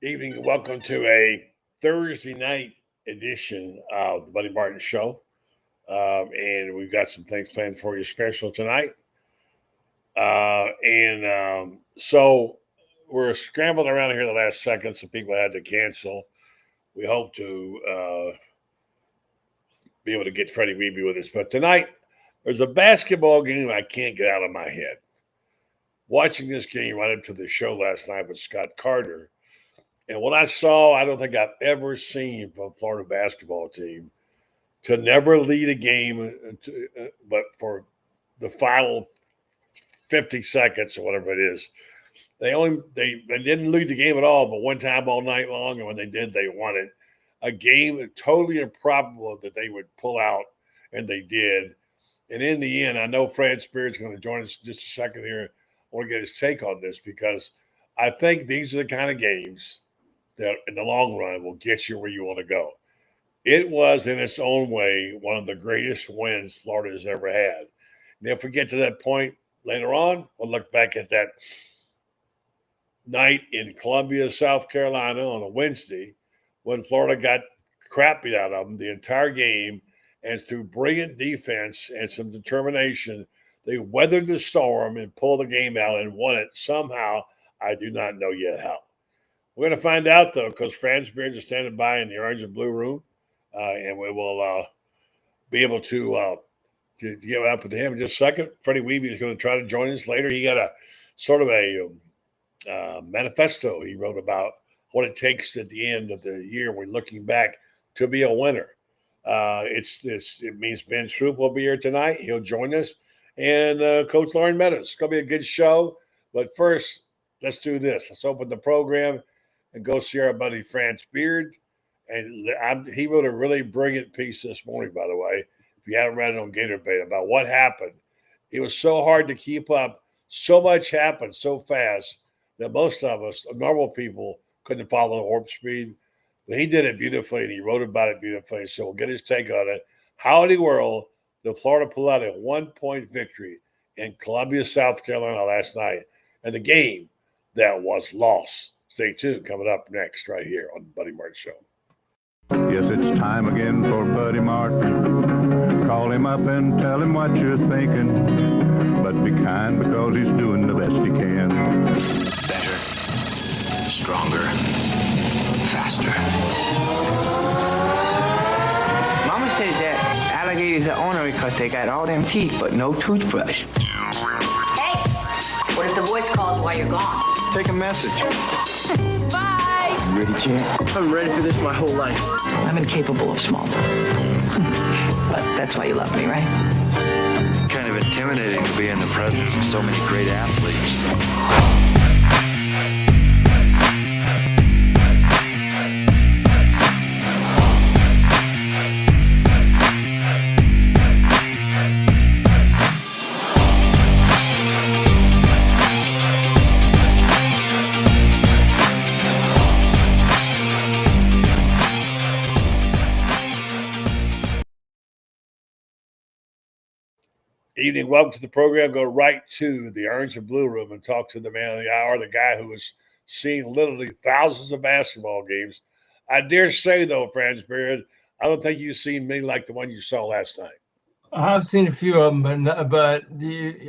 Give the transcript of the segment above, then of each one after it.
Evening and welcome to a Thursday night edition of the Buddy Martin Show. And we've got some things planned for you special tonight. So we're scrambling around here the last second. Some people had to cancel. We hope to be able to get Freddie Weeby with us. But tonight, there's a basketball game I can't get out of my head. Watching this game right up to the show last night with Scott Carter, and what I saw, I don't think I've ever seen from Florida basketball team to never lead a game, but for the final 50 seconds or whatever it is. They didn't lead the game at all, but one time all night long, and when they did, they won it. A game totally improbable that they would pull out, and they did. And in the end, I know Fran Spears is going to join us in just a second here. I want to get his take on this because I think these are the kind of games that in the long run will get you where you want to go. It was, in its own way, one of the greatest wins Florida has ever had. And if we get to that point later on, we'll look back at that night in Columbia, South Carolina on a Wednesday when Florida got crap beat out of them the entire game, and through brilliant defense and some determination, they weathered the storm and pulled the game out and won it somehow. I do not know yet how. We're going to find out, though, because Fran Spears is standing by in the orange and blue room, and we will be able to give up with him in just a second. Freddie Weeby is going to try to join us later. He got a sort of a manifesto he wrote about what it takes at the end of the year. We're looking back to be a winner. It means Ben Stroop will be here tonight. He'll join us. And Coach Lauren Meadows. It's going to be a good show. But first, let's do this. Let's open the program and go see our buddy Fran Spears. And he wrote a really brilliant piece this morning, by the way, if you haven't read it on Gator Bait, about what happened. It was so hard to keep up. So much happened so fast that most of us, normal people, couldn't follow the warp speed. But he did it beautifully, and he wrote about it beautifully. So we'll get his take on it. How in the world did Florida pull out a 1-point victory in Columbia, South Carolina last night, and the game that was lost? Stay tuned. Coming up next right here on the Buddy Martin Show. Yes, it's time again for Buddy Martin. Call him up and tell him what you're thinking. But be kind because he's doing the best he can. Better, stronger, faster. Mama says that alligators are ornery because they got all them teeth but no toothbrush. Hey, what if the voice calls while you're gone? Take a message. Bye! You ready, champ? I'm ready for this my whole life. I'm incapable of small talk. But that's why you love me, right? Kind of intimidating to be in the presence of so many great athletes. Evening, welcome to the program. Go right to the orange and blue room and talk to the man of the hour, the guy who has seen literally thousands of basketball games. I dare say, though, Fran Spears, I don't think you've seen many like the one you saw last night. I've seen a few of them, but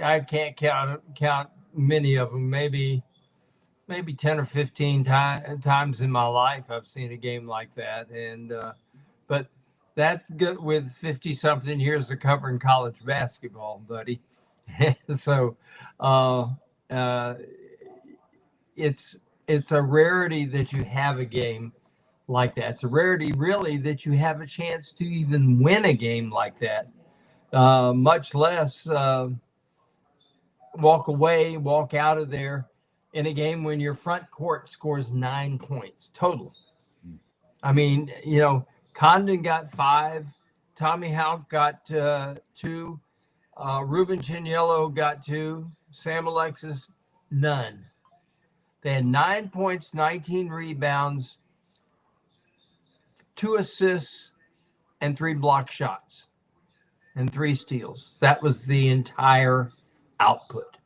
I can't count many of them. Maybe 10 or 15 times in my life I've seen a game like that. And but that's good with 50-something years of covering college basketball, buddy. So it's a rarity that you have a game like that. It's a rarity, really, that you have a chance to even win a game like that, much less walk out of there in a game when your front court scores 9 points total. I mean, Condon got 5, Tommy Houck got 2, Ruben Chignello got 2, Sam Alexis, none. They had 9 points, 19 rebounds, 2 assists, and 3 block shots, and 3 steals. That was the entire output.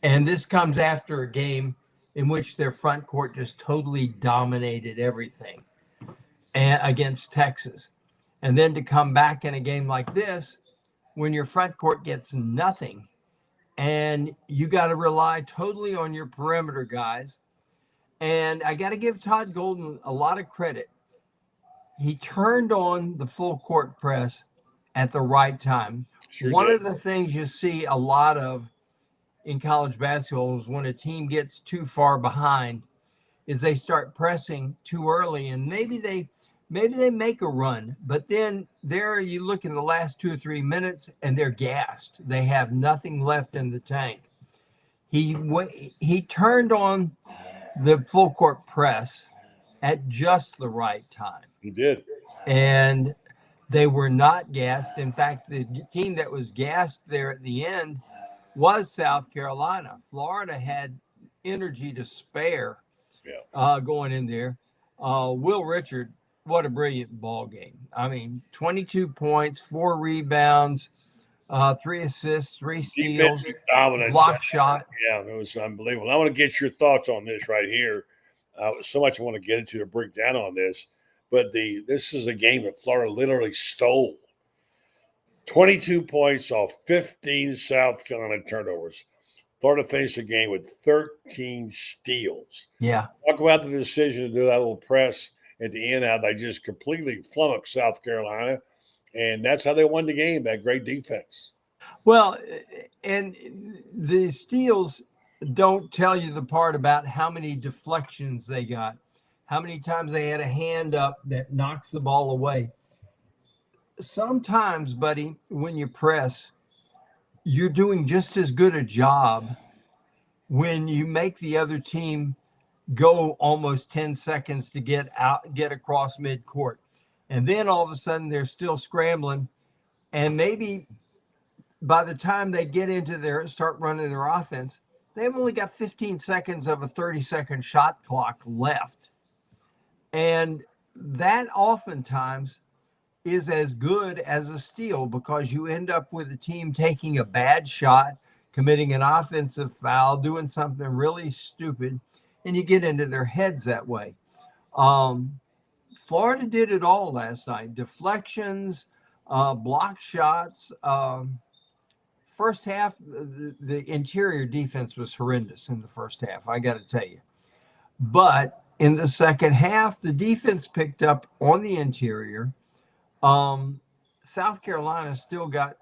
And this comes after a game in which their front court just totally dominated everything and against Texas. And then to come back in a game like this, when your front court gets nothing and you got to rely totally on your perimeter guys. And I got to give Todd Golden a lot of credit. He turned on the full court press at the right time. Sure One did. of the things you see a lot of in college basketball is when a team gets too far behind is they start pressing too early, and maybe they make a run, but then there you look in the last 2 or 3 minutes and they're gassed. They have nothing left in the tank. He turned on the full court press at just the right time. He did. And they were not gassed. In fact, the team that was gassed there at the end was South Carolina. Florida had energy to spare going in there. Will Richard, what a brilliant ball game. I mean, 22 points, 4 rebounds, 3 assists, 3 steals, dominance, block shot. Yeah, it was unbelievable. I want to get your thoughts on this right here. So much I want to get into to break down on this, but this is a game that Florida literally stole. 22 points off 15 South Carolina turnovers. Florida finished the game with 13 steals. Yeah. Talk about the decision to do that little press at the end, how they just completely flummoxed South Carolina. And that's how they won the game, that great defense. Well, and the steals don't tell you the part about how many deflections they got, how many times they had a hand up that knocks the ball away. Sometimes, buddy, when you press, you're doing just as good a job when you make the other team go almost 10 seconds to get across midcourt. And then all of a sudden they're still scrambling. And maybe by the time they get into start running their offense, they've only got 15 seconds of a 30-second shot clock left. And that oftentimes is as good as a steal, because you end up with a team taking a bad shot, committing an offensive foul, doing something really stupid, and you get into their heads that way. Florida did it all last night. Deflections, block shots. First half, the interior defense was horrendous in the first half, I got to tell you. But in the second half, the defense picked up on the interior. South Carolina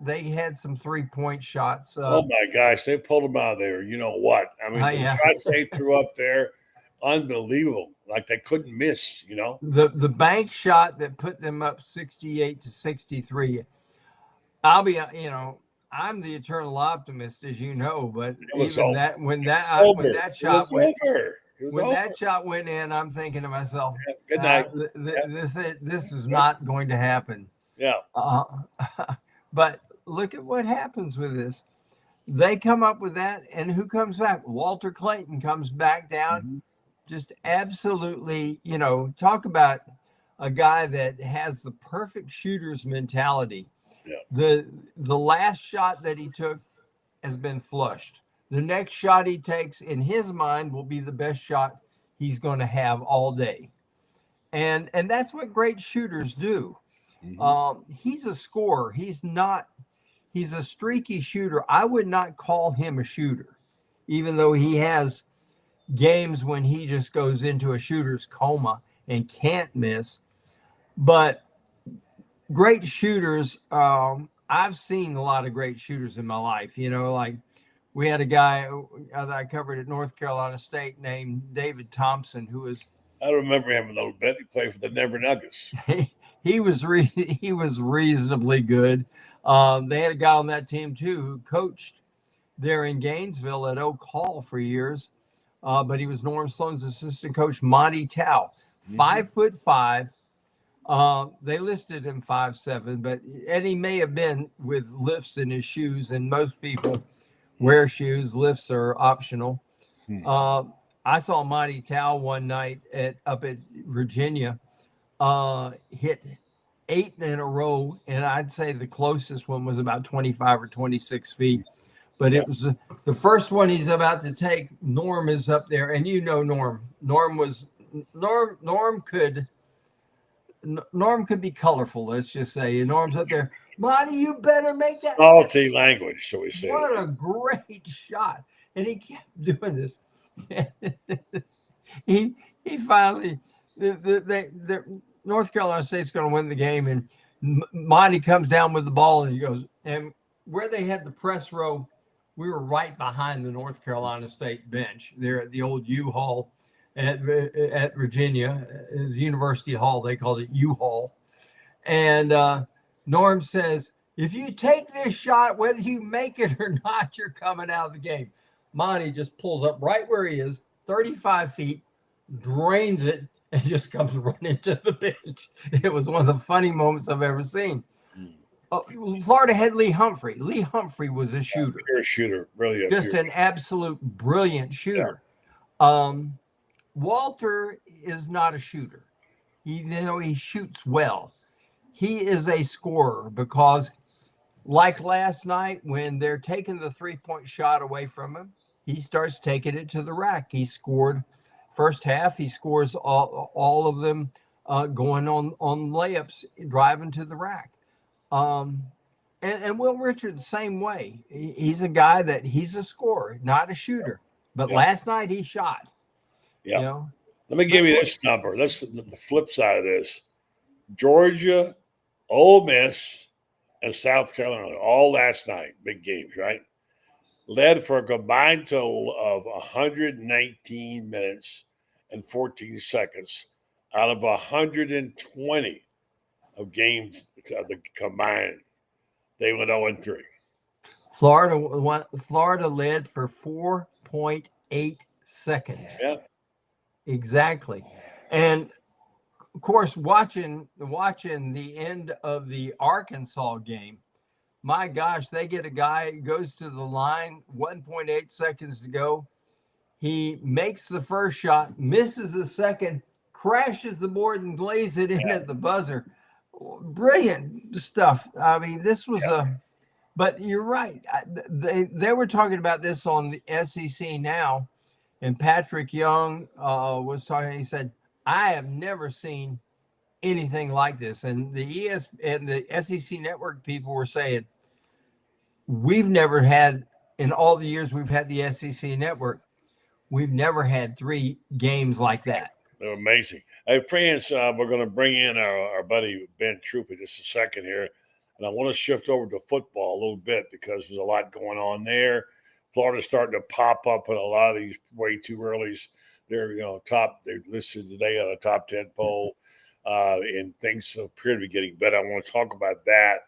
they had some 3-point shots. Oh my gosh, they pulled them out of there. You know what? I mean, the shots they threw up there, unbelievable. Like they couldn't miss, you know. The bank shot that put them up 68-63. I'll be, I'm the eternal optimist, as you know, but even that when that shot went in, I'm thinking to myself, good night. This is not going to happen. Yeah. But look at what happens with this. They come up with that, and who comes back? Walter Clayton comes back down. Mm-hmm. Just absolutely, talk about a guy that has the perfect shooter's mentality. Yeah. The last shot that he took has been flushed. The next shot he takes, in his mind, will be the best shot he's going to have all day. And that's what great shooters do. Mm-hmm. He's a scorer. He's a streaky shooter. I would not call him a shooter, even though he has games when he just goes into a shooter's coma and can't miss. But great shooters, I've seen a lot of great shooters in my life. Like we had a guy that I covered at North Carolina State named David Thompson, who was. I remember him a little bit. He played for the Denver Nuggets. He was reasonably good. They had a guy on that team too who coached there in Gainesville at Oak Hall for years. But he was Norm Sloan's assistant coach, Monty Tao, 5'5". They listed him 5'7", and he may have been with lifts in his shoes, and most people wear shoes. Lifts are optional. I saw Monty Tao one night up at Virginia, hit 8 in a row, and I'd say the closest one was about 25 or 26 feet. but it was the first one he's about to take. Norm is up there, and you know Norm. Norm could be colorful. Let's just say, and Norm's up there. Monty, you better make that. Salty language, so we say. What a great shot! And he kept doing this. he finally, the North Carolina State's going to win the game, and Monty comes down with the ball, and he goes, and where they had the press row, we were right behind the North Carolina State bench there at the old U-Haul at Virginia. It was University Hall. They called it U-Haul. And Norm says, if you take this shot, whether you make it or not, you're coming out of the game. Monty just pulls up right where he is, 35 feet, drains it, and just comes running to the bench. It was one of the funny moments I've ever seen. Florida had Lee Humphrey. Lee Humphrey was a shooter. Pure shooter, really. Just an absolute brilliant shooter. Yeah. Walter is not a shooter. He shoots well. He is a scorer because, like last night, when they're taking the three-point shot away from him, he starts taking it to the rack. He scored first half. He scores all of them going on layups, driving to the rack. And Will Richard the same way. He's a guy that he's a scorer, not a shooter. But last night he shot. Yeah. You know? Let me give you this number. That's the flip side of this. Georgia, Ole Miss, and South Carolina, all last night, big games, right? Led for a combined total of 119 minutes and 14 seconds out of 120 of games the combined. They went 0-3. Florida led for 4.8 seconds. Yeah. Exactly. And of course, watching the end of the Arkansas game, my gosh, they get a guy goes to the line, 1.8 seconds to go. He makes the first shot, misses the second, crashes the board and lays it in at the buzzer. Brilliant stuff. I mean, this was but you're right. They were talking about this on the SEC Now, and Patrick Young was talking. He said, I have never seen anything like this. And the SEC Network people were saying, we've never had, in all the years we've had the SEC Network, we've never had 3 games like that. They're amazing. Hey, friends, we're going to bring in our buddy Ben Troop in just a second here. And I want to shift over to football a little bit because there's a lot going on there. Florida's starting to pop up in a lot of these way too earlys. They're, they're listed today on a top 10 poll, and things appear to be getting better. I want to talk about that.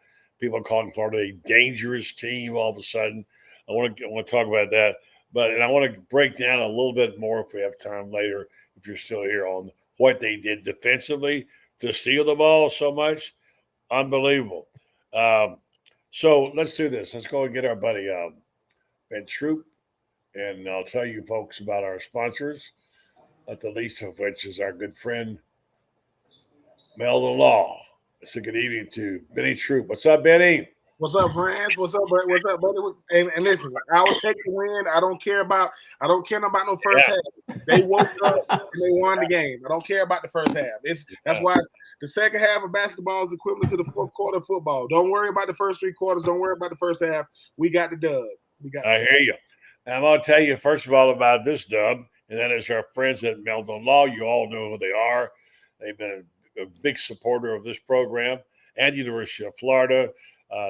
People are calling Florida a dangerous team all of a sudden. I want to talk about that. And I want to break down a little bit more if we have time later, if you're still here, on what they did defensively to steal the ball so much. Unbelievable. So let's do this. Let's go and get our buddy Ben Troop, and I'll tell you folks about our sponsors, not the least of which is our good friend Meldon Law. So good evening to Benny Troop. What's up, Benny? What's up, friends? What's up, buddy? And listen, I will take the win. I don't care about no first half. They woke up and they won the game. I don't care about the first half. That's why the second half of basketball is equivalent to the fourth quarter of football. Don't worry about the first 3 quarters. Don't worry about the first half. We got the dub. I hear you. And I'm going to tell you, first of all, about this dub, and that is our friends at Meldon Law. You all know who they are. They've been a big supporter of this program and University of Florida.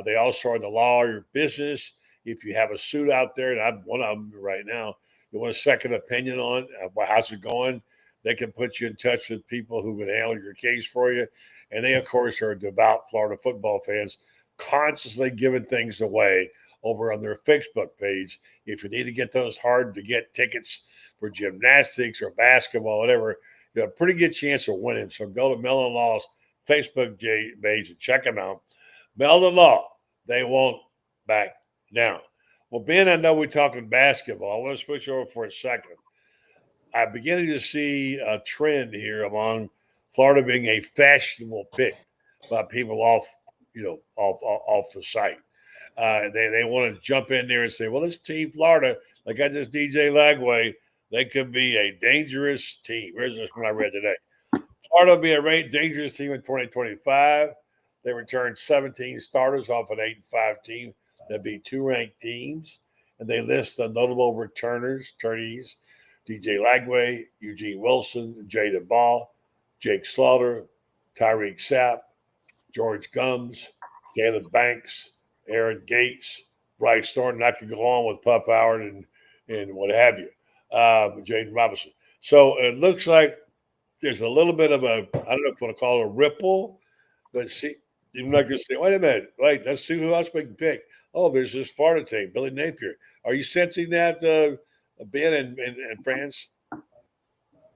They also are the law of your business. If you have a suit out there, and I'm one of them right now, you want a second opinion on how's it going, they can put you in touch with people who can handle your case for you. And they, of course, are devout Florida football fans, constantly giving things away over on their Facebook page. If you need to get those hard-to-get tickets for gymnastics or basketball, whatever, you have a pretty good chance of winning. So go to Meldon Law's Facebook page and check them out. Meldon Law, they won't back down. Well, Ben, I know we're talking basketball. I want to switch over for a second. I'm beginning to see a trend here among Florida being a fashionable pick by people off the site. They want to jump in there and say, well, this team, Florida, like I just DJ Lagway, they could be a dangerous team. Here's this one I read today. Florida will be a dangerous team in 2025. They returned 17 starters off an 8-5 team. That'd be 2 ranked teams. And they list the notable returnees, DJ Lagway, Eugene Wilson, Jada Ball, Jake Slaughter, Tyreek Sapp, George Gums, Caleb Banks, Aaron Gates, Bryce Thornton. I could go on with Pup Howard and what have you, Jaden Robinson. So it looks like there's a little bit of I don't know if you want to call it a ripple, but see, you're not going to say, wait a minute, wait, let's see who else we can pick. Oh, there's this Florida team, Billy Napier. Are you sensing that, Ben and France?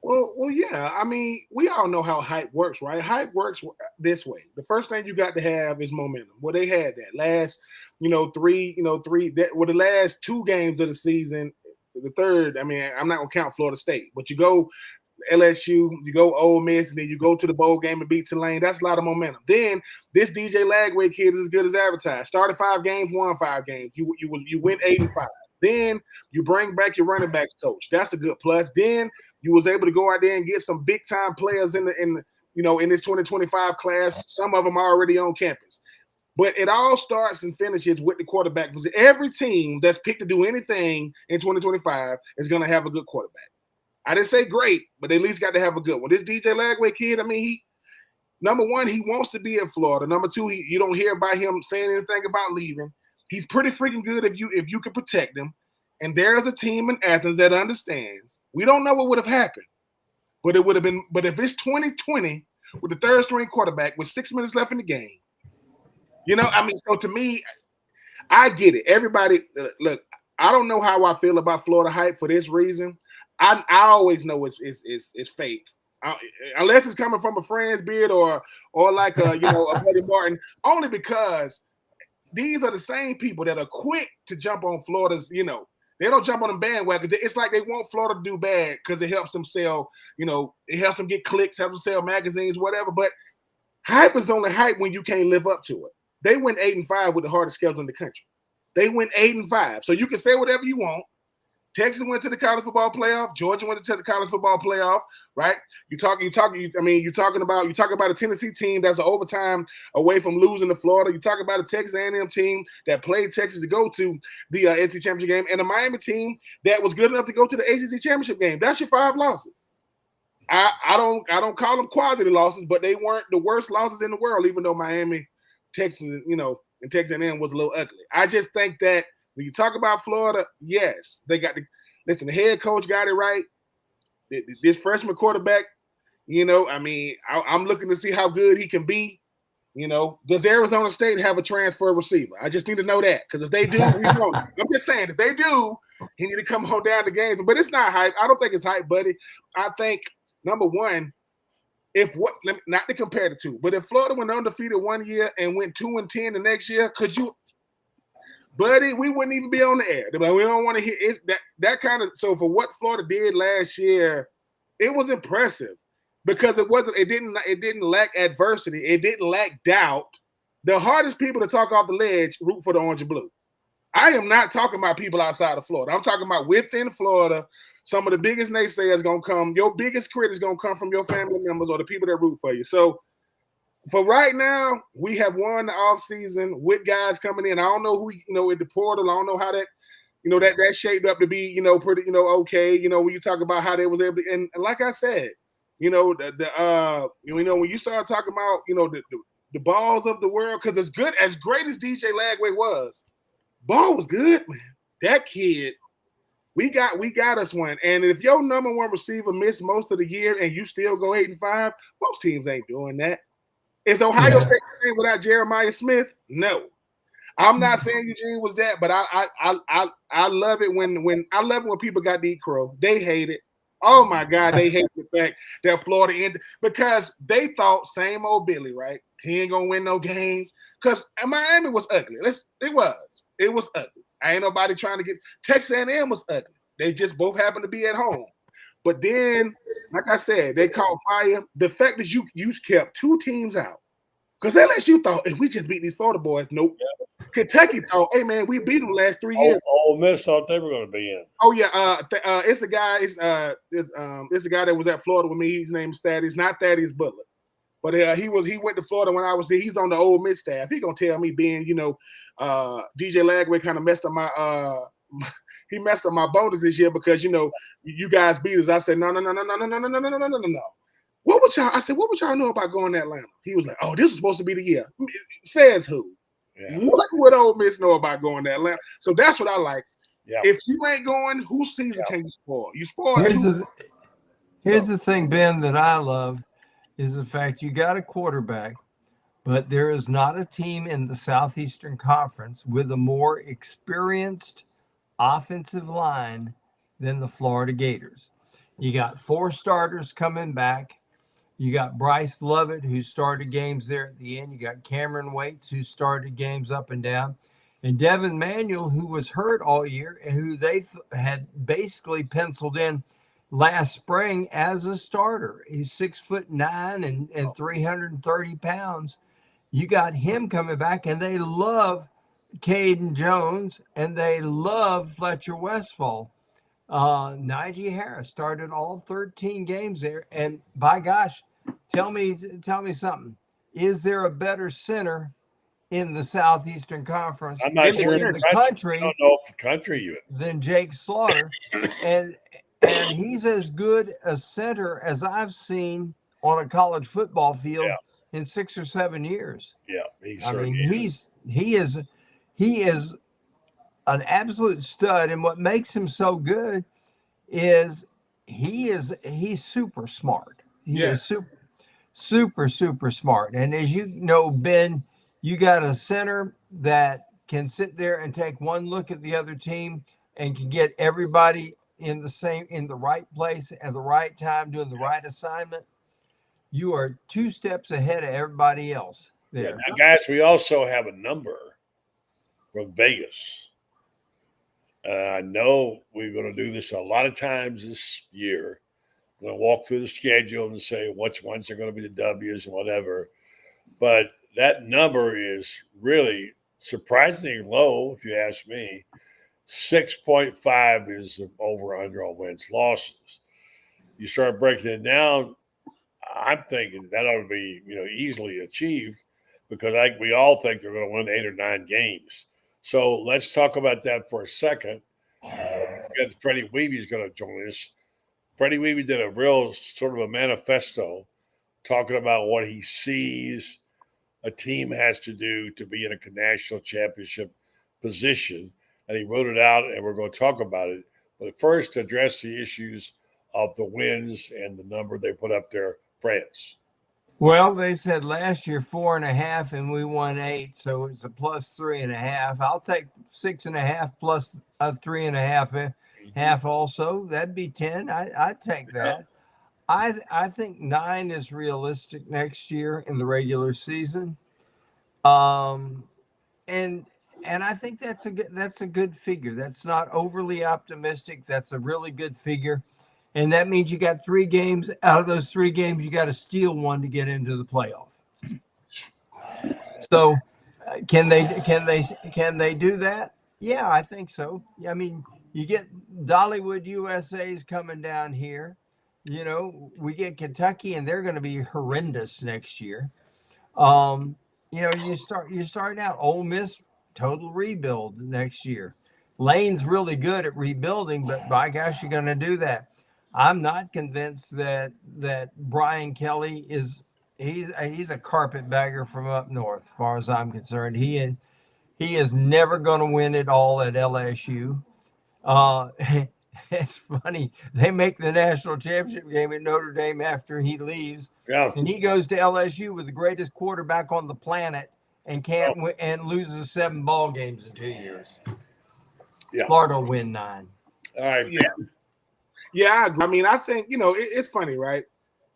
Well, yeah. I mean, we all know how hype works, right? Hype works this way. The first thing you got to have is momentum. Well, they had that last, the last 2 games of the season. The third, I mean, I'm not gonna count Florida State, but you go LSU, you go Ole Miss, and then you go to the bowl game and beat Tulane. That's a lot of momentum. Then this DJ Lagway kid is as good as advertised. Started 5 games, won 5 games. You went 8-5. Then you bring back your running backs coach. That's a good plus. Then you was able to go out there and get some big time players in this 2025 class. Some of them are already on campus. But it all starts and finishes with the quarterback. Because every team that's picked to do anything in 2025 is going to have a good quarterback. I didn't say great, but they at least got to have a good one. This DJ Lagway kid, I mean, number one, he wants to be in Florida. Number two, you don't hear about him saying anything about leaving. He's pretty freaking good if you can protect him. And there's a team in Athens that understands. We don't know what would have happened, but it would have been. But if it's 2020 with the third string quarterback with 6 minutes left in the game, so to me, I get it. Everybody, look, I don't know how I feel about Florida hype for this reason. I always know it's fake. Unless it's coming from a friend's beard or like a Buddy Martin, only because these are the same people that are quick to jump on Florida's, they don't jump on them bandwagon. It's like they want Florida to do bad because it helps them sell, it helps them get clicks, helps them sell magazines, whatever. But hype is only hype when you can't live up to it. They went 8-5 with the hardest schedule in the country. They went 8-5. So you can say whatever you want. Texas went to the college football playoff. Georgia went to the college football playoff, right? You're talking about a Tennessee team that's an overtime away from losing to Florida. You talk about a Texas A&M team that played Texas to go to the SEC championship game, and a Miami team that was good enough to go to the ACC championship game. That's your 5 losses. I don't call them quality losses, but they weren't the worst losses in the world, even though Miami, Texas, and Texas A&M was a little ugly. I just think that when you talk about Florida, yes, they got the head coach got it right. This freshman quarterback, I'm looking to see how good he can be. Does Arizona State have a transfer receiver? I just need to know that, because if they do, we won't. I'm just saying, if they do, he need to come on down to games. But it's not hype. I don't think it's hype, buddy. I think, number one, not to compare the two, but if Florida went undefeated one year and went 2-10 the next year, could you? Buddy, we wouldn't even be on the air. We don't want to hear it. That kind of. So for what Florida did last year, it was impressive because it didn't lack adversity. It didn't lack doubt. The hardest people to talk off the ledge root for the orange and blue. I am not talking about people outside of Florida. I'm talking about within Florida. Some of the biggest naysayers gonna come. Your biggest critics gonna come from your family members or the people that root for you. So. For right now, we have won the offseason with guys coming in. I don't know who, in the portal. I don't know how that, that shaped up to be, pretty, okay. When you talk about how they was able to, and like I said, when you start talking about, the balls of the world, because as great as DJ Lagway was, ball was good, man. That kid, we got us one. And if your number one receiver missed most of the year and you still go 8-5, most teams ain't doing that. Is Ohio State without Jeremiah Smith? No. I'm not saying Eugene was that, but I love it when people got to eat crow. They hate it. Oh my God, they hate the fact that Florida ended because they thought same old Billy, right? He ain't gonna win no games. Because Miami was ugly. It was ugly. I ain't nobody trying to get Texas A&M was ugly. They just both happened to be at home. But then, like I said, they caught fire. The fact that you kept 2 teams out. Because LSU thought, if we just beat these Florida boys, nope. Kentucky thought, hey man, we beat them last 3 years. Ole Miss thought they were going to be in. Oh yeah, it's a guy. It's a guy that was at Florida with me. His name is Thaddeus, not Thaddeus Butler, but he went to Florida when I was there. He's on the Ole Miss staff. He gonna tell me, being DJ Lagway kind of messed up my he messed up my bonus this year because you guys beat us. I said no. What would y'all? I said, what would y'all know about going to Atlanta? He was like, oh, this was supposed to be the year. Says who? Yeah. What would Ole Miss know about going to Atlanta? So that's what I like. Yeah. If you ain't going, whose season can you spoil? You spoil. Here's the thing, Ben, that I love is the fact you got a quarterback, but there is not a team in the Southeastern Conference with a more experienced offensive line than the Florida Gators. You got 4 starters coming back. You got Bryce Lovett, who started games there at the end. You got Cameron Waits, who started games up and down. And Devin Manuel, who was hurt all year, and who they had basically penciled in last spring as a starter. He's 6'9" and 330 pounds. You got him coming back, and they love Caden Jones, and they love Fletcher Westphal. Najee Harris started all 13 games there, and by gosh, tell me something. Is there a better center in the Southeastern Conference? I'm not sure in the country. I don't know if the country even than Jake Slaughter, and he's as good a center as I've seen on a college football field in 6 or 7 years. Yeah, he is an absolute stud, and what makes him so good is he's super smart. He is super smart. And as you know, Ben, you got a center that can sit there and take one look at the other team and can get everybody in the right place at the right time, doing the right assignment. You are 2 steps ahead of everybody else there. Yeah, now, guys, we also have a number from Vegas. I know we're going to do this a lot of times this year. We're going to walk through the schedule and say which ones are going to be the W's and whatever. But that number is really surprisingly low, if you ask me. 6.5 is the over-under on wins losses. You start breaking it down, I'm thinking that ought to be easily achieved because we all think they're going to win 8 or 9 games. So let's talk about that for a second. Freddie Weeby is going to join us. Freddie Weeby did a real sort of a manifesto talking about what he sees a team has to do to be in a national championship position. And he wrote it out, and we're going to talk about it. But first, to address the issues of the wins and the number they put up there, France. Well, they said last year 4.5 and we won 8, so it's a plus 3.5. I'll take 6.5 plus a 3.5 half also. That'd be 10. I'd take that. I think 9 is realistic next year in the regular season. And I think that's a good figure. That's not overly optimistic. That's a really good figure. And that means you got 3 games. Out of those 3 games, you got to steal 1 to get into the playoff. So, can they do that? Yeah, I think so. I mean, you get Dollywood USA's coming down here. We get Kentucky, and they're going to be horrendous next year. You start out Ole Miss, total rebuild next year. Lane's really good at rebuilding, but by gosh, you're going to do that. I'm not convinced that Brian Kelly he's a carpetbagger from up north, as far as I'm concerned. He is never going to win it all at LSU. It's funny. They make the national championship game at Notre Dame after he leaves. Yeah. And he goes to LSU with the greatest quarterback on the planet and can't win, and loses 7 ball games in 2 years. Yeah. Florida will win 9. All right. Yeah, I agree. I mean, I think, it's funny, right?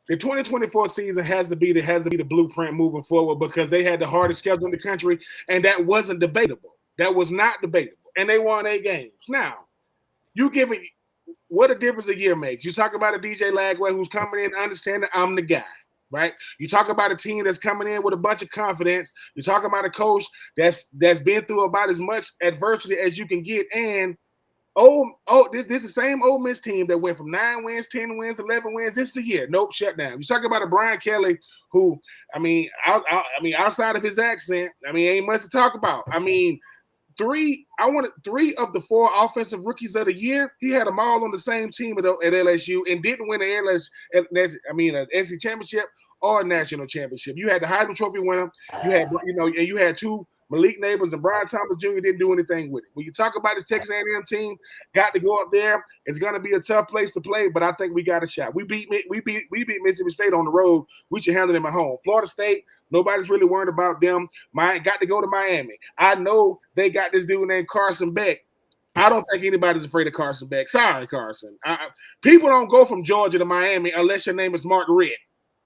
The 2024 season has to be the blueprint moving forward because they had the hardest schedule in the country, and that wasn't debatable. That was not debatable. And they won 8 games. Now, you giving what a difference a year makes. You talk about a DJ Lagway who's coming in understanding I'm the guy, right? You talk about a team that's coming in with a bunch of confidence. You talk about a coach that's been through about as much adversity as you can get. And this is the same Ole Miss team that went from 9 wins, 10 wins, 11 wins. This is the year. Nope, shut down. You talk about a Brian Kelly who, outside of his accent, ain't much to talk about. Three of the 4 offensive rookies of the year, he had them all on the same team at LSU and didn't win an SEC championship or a national championship. You had the Heisman Trophy winner. You had 2 Malik Neighbors and Brian Thomas Jr. didn't do anything with it. When you talk about this Texas A&M team, got to go up there. It's going to be a tough place to play, but I think we got a shot. We beat Mississippi State on the road. We should handle them at home. Florida State, nobody's really worried about them. Got to go to Miami. I know they got this dude named Carson Beck. I don't think anybody's afraid of Carson Beck. Sorry, Carson. People don't go from Georgia to Miami unless your name is Mark Ritt.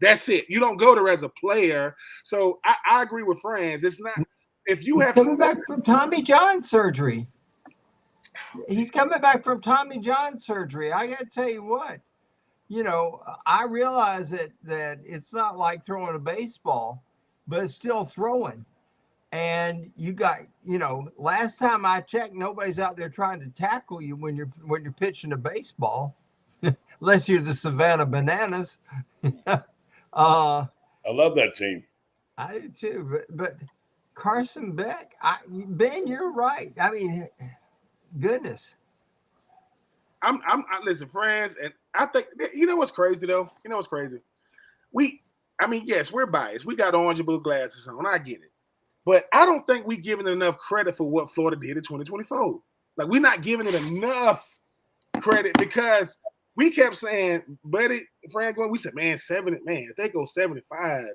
That's it. You don't go there as a player. So I agree with Franz. It's not. If you He's coming back from Tommy John surgery. I got to tell you what, I realize that it's not like throwing a baseball, but it's still throwing. And you got, last time I checked, nobody's out there trying to tackle you when you're pitching a baseball, unless you're the Savannah Bananas. I love that team. I do too, but Carson Beck, Ben, you're right. Goodness. I'm listen, friends, and I think what's crazy though. What's crazy? Yes, we're biased. We got orange and blue glasses on. I get it, but I don't think we giving it enough credit for what Florida did in 2024. Like we're not giving it enough credit because we kept saying, buddy, Frank, we said, if they go 7-5.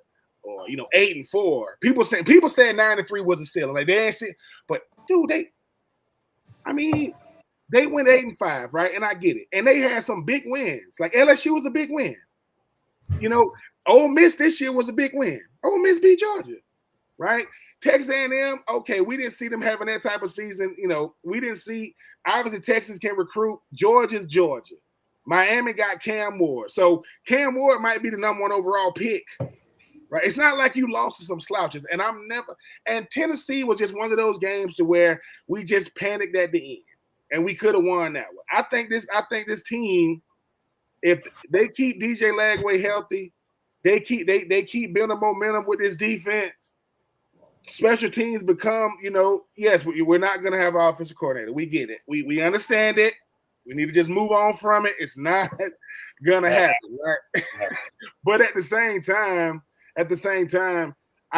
Or 8-4. People said 9-3 was a ceiling. Like they ain't see, but dude, they went 8-5, right? And I get it. And they had some big wins. Like LSU was a big win. Ole Miss this year was a big win. Ole Miss beat Georgia, right? Texas A&M, okay, we didn't see them having that type of season. We didn't see. Obviously, Texas can recruit. Georgia's Georgia. Miami got Cam Ward, so Cam Ward might be the number 1 overall pick. Right. It's not like you lost to some slouches. And Tennessee was just one of those games to where we just panicked at the end and we could have won that one. I think this team, if they keep DJ Lagway healthy, they keep building momentum with this defense. Special teams become, yes, we're not going to have an offensive coordinator. We get it. We understand it. We need to just move on from it. It's not going to happen. Right. But at the same time, I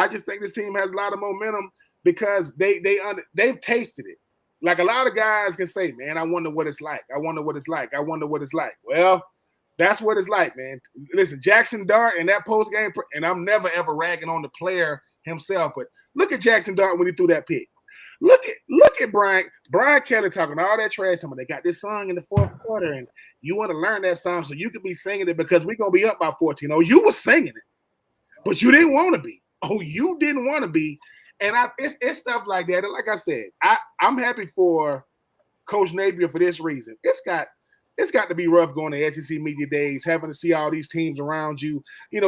just think this team has a lot of momentum because they've tasted it. Like a lot of guys can say, man, I wonder what it's like. Well, that's what it's like, man. Listen, Jackson Dart in that post game, and I'm never ever ragging on the player himself, but look at Jackson Dart when he threw that pick. Look at Brian Kelly talking all that trash. They got this song in the 4th quarter, and you want to learn that song so you could be singing it because we're gonna be up by 14. Oh, you were singing it. But you didn't want to be. And it's stuff like that. And like I said, I'm happy for Coach Napier for this reason. It's got to be rough going to SEC media days, having to see all these teams around you.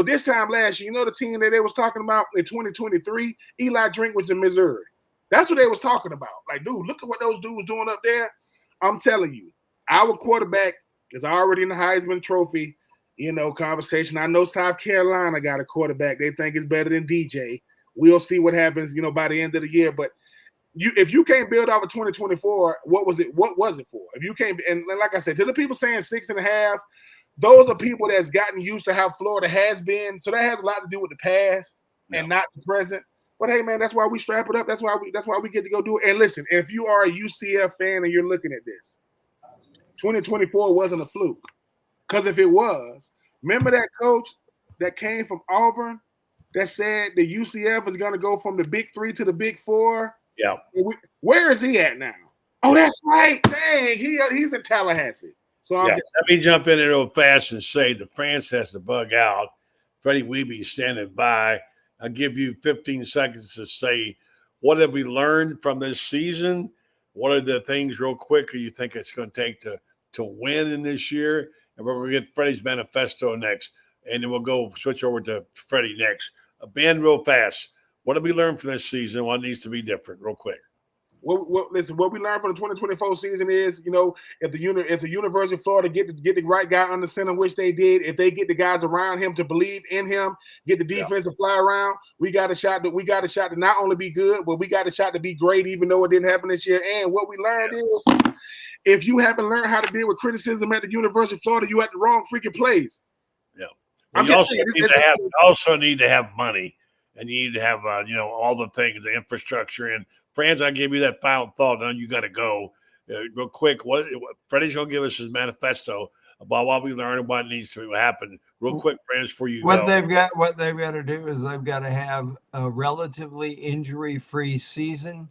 This time last year, the team that they was talking about in 2023, Eli Drink was in Missouri. That's what they was talking about. Like, dude, look at what those dudes doing up there. I'm telling you, our quarterback is already in the Heisman Trophy conversation. I know South Carolina got a quarterback they think is better than DJ. We'll see what happens, by the end of the year. But if you can't build off of 2024, what was it for? If you can't, and like I said, to the people saying 6.5, those are people that's gotten used to how Florida has been. So that has a lot to do with the past and not the present. But hey, man, that's why we strap it up. That's why we get to go do it. And listen, if you are a UCF fan and you're looking at this, 2024 wasn't a fluke. Because if it was, remember that coach that came from Auburn that said the UCF is going to go from the Big 3 to the Big 4? Yeah. Where is he at now? Oh, that's right. Dang, he's in Tallahassee. So let me jump in there real fast and say the France has to bug out. Freddie Weeby standing by. I'll give you 15 seconds to say, what have we learned from this season? What are the things real quick you think it's going to take to win in this year? And we're going to get Freddie's manifesto next. and then we'll go switch over to Freddie next. Ben, real fast. What did we learn from this season? What needs to be different, real quick? Listen, what we learned from the 2024 season is, if the University of Florida get the right guy under center, which they did, if they get the guys around him to believe in him, get the defense to fly around, we got a shot to not only be good, but we got a shot to be great, even though it didn't happen this year. And what we learned is, if you haven't learned how to deal with criticism at the University of Florida, you at the wrong freaking place. Yeah. Well, you also need to have money, and you need to have all the things, the infrastructure. And Franz, I give you that final thought. Now you got to go real quick. What Freddie's going to give us his manifesto about what we learned and what needs to happen. Real quick, Franz, for you. What they've got to do is they've got to have a relatively injury-free season.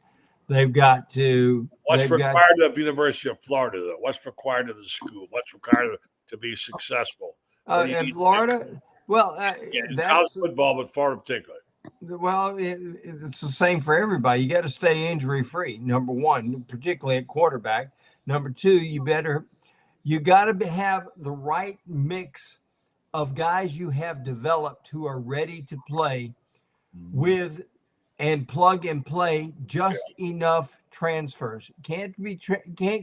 They've got to. What's required of University of Florida, though? What's required of the school? What's required to be successful? In Florida, that's college football, but Florida particularly. Well, it's the same for everybody. You got to stay injury-free. Number one, particularly at quarterback. Number two, you got to have the right mix of guys you have developed who are ready to play with and plug and play just enough transfers. Can't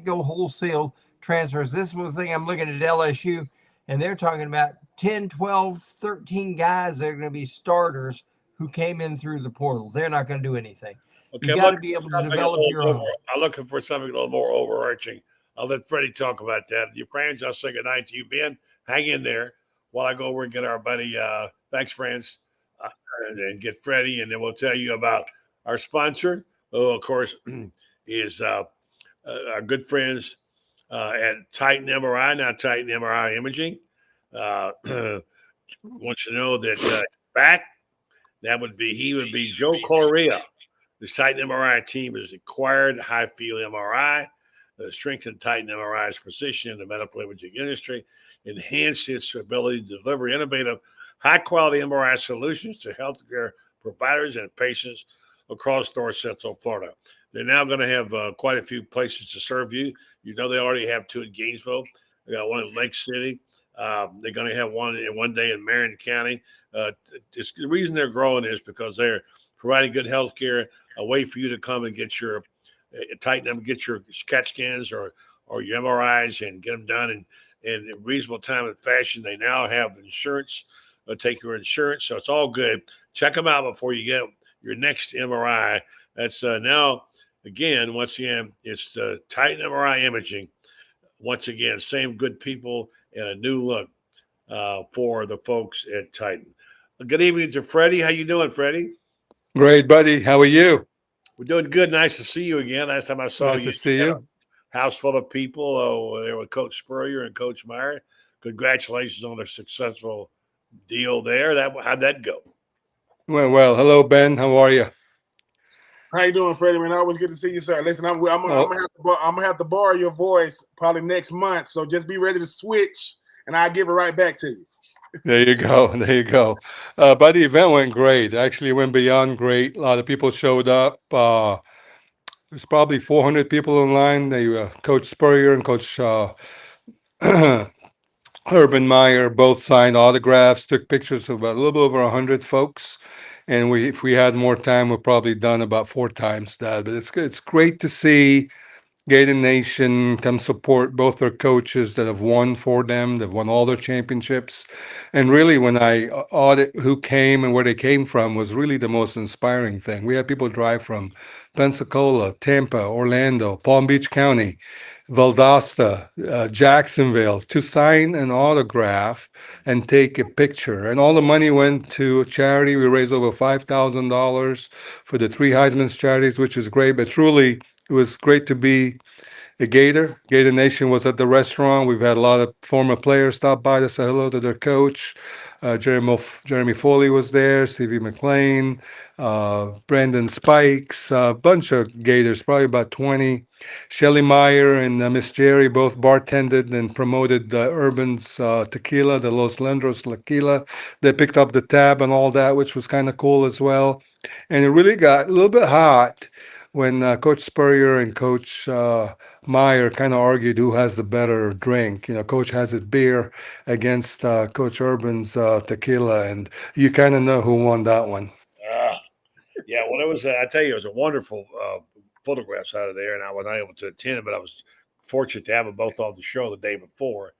go wholesale transfers. This was the thing I'm looking at LSU, and they're talking about 10, 12, 13 guys that are going to be starters who came in through the portal. They're not going to do anything. Okay, you got to be able to develop your own. I'm looking for something a little more overarching. I'll let Freddie talk about that. You, Franz, I'll say good night to you, Ben. Hang in there while I go over and get our buddy. Thanks, Franz, and get Freddie, and then we'll tell you about our sponsor, who, of course, is our good friends at Titan MRI, now Titan MRI Imaging. Want you to know that back, he would be Joe Correa. This Titan MRI team has acquired high-field MRI, strengthened Titan MRI's position in the medical imaging industry, enhanced its ability to deliver innovative, high-quality MRI solutions to healthcare providers and patients across North Central Florida. They're now going to have quite a few places to serve you. You know they already have two in Gainesville. They got one in Lake City. They're going to have one day in Marion County. The reason they're growing is because they're providing good health care, a way for you to come and get your get your CAT scans or your MRIs and get them done in a reasonable time and fashion. They now have insurance, take your insurance, so it's all good. Check them out before you get your next MRI. That's now, again, once again, it's the Titan MRI Imaging. Once again, same good people and a new look for the folks at Titan. Good evening to Freddie. How you doing, Freddie? Great, buddy. How are you? We're doing good. Nice to see you again. Last time I saw you, nice to see you. House full of people there with Coach Spurrier and Coach Meyer. Congratulations on a successful deal there. How'd that go? Well. Hello, Ben. How are you? How you doing, Freddie? Man, always good to see you, sir. Listen, I'm gonna have to borrow your voice probably next month. So just be ready to switch, and I'll give it right back to you. There you go. But the event went great. Actually, it went beyond great. A lot of people showed up. There's probably 400 people in line. Coach Spurrier and Coach Urban Meyer both signed autographs, took pictures of about a little bit over 100 folks. And if we had more time, we've probably done about 4 times that. But it's good. It's great to see Gator Nation come support both their coaches that have won for them. They've won all their championships. And really, when I audit who came and where they came from was really the most inspiring thing. We had people drive from Pensacola, Tampa, Orlando, Palm Beach County, Valdosta, Jacksonville to sign an autograph and take a picture. And all the money went to a charity. We raised over $5,000 for the 3 Heisman's charities, which is great. But truly, it was great to be a Gator. Gator Nation was at the restaurant. We've had a lot of former players stop by to say hello to their coach. Jeremy Foley was there, Stevie McLean, Brandon Spikes, a bunch of Gators, probably about 20. Shelly Meyer and Miss Jerry both bartended and promoted Urban's tequila, the Los Lendros tequila. They picked up the tab and all that, which was kind of cool as well. And it really got a little bit hot when Coach Spurrier and Coach Meyer kind of argued who has the better drink. You know, Coach has his beer against Coach Urban's tequila, and you kind of know who won that one. Uh, yeah, well, it was. I tell you, it was a wonderful photographs out of there, and I was not able to attend, but I was fortunate to have them both on the show the day before,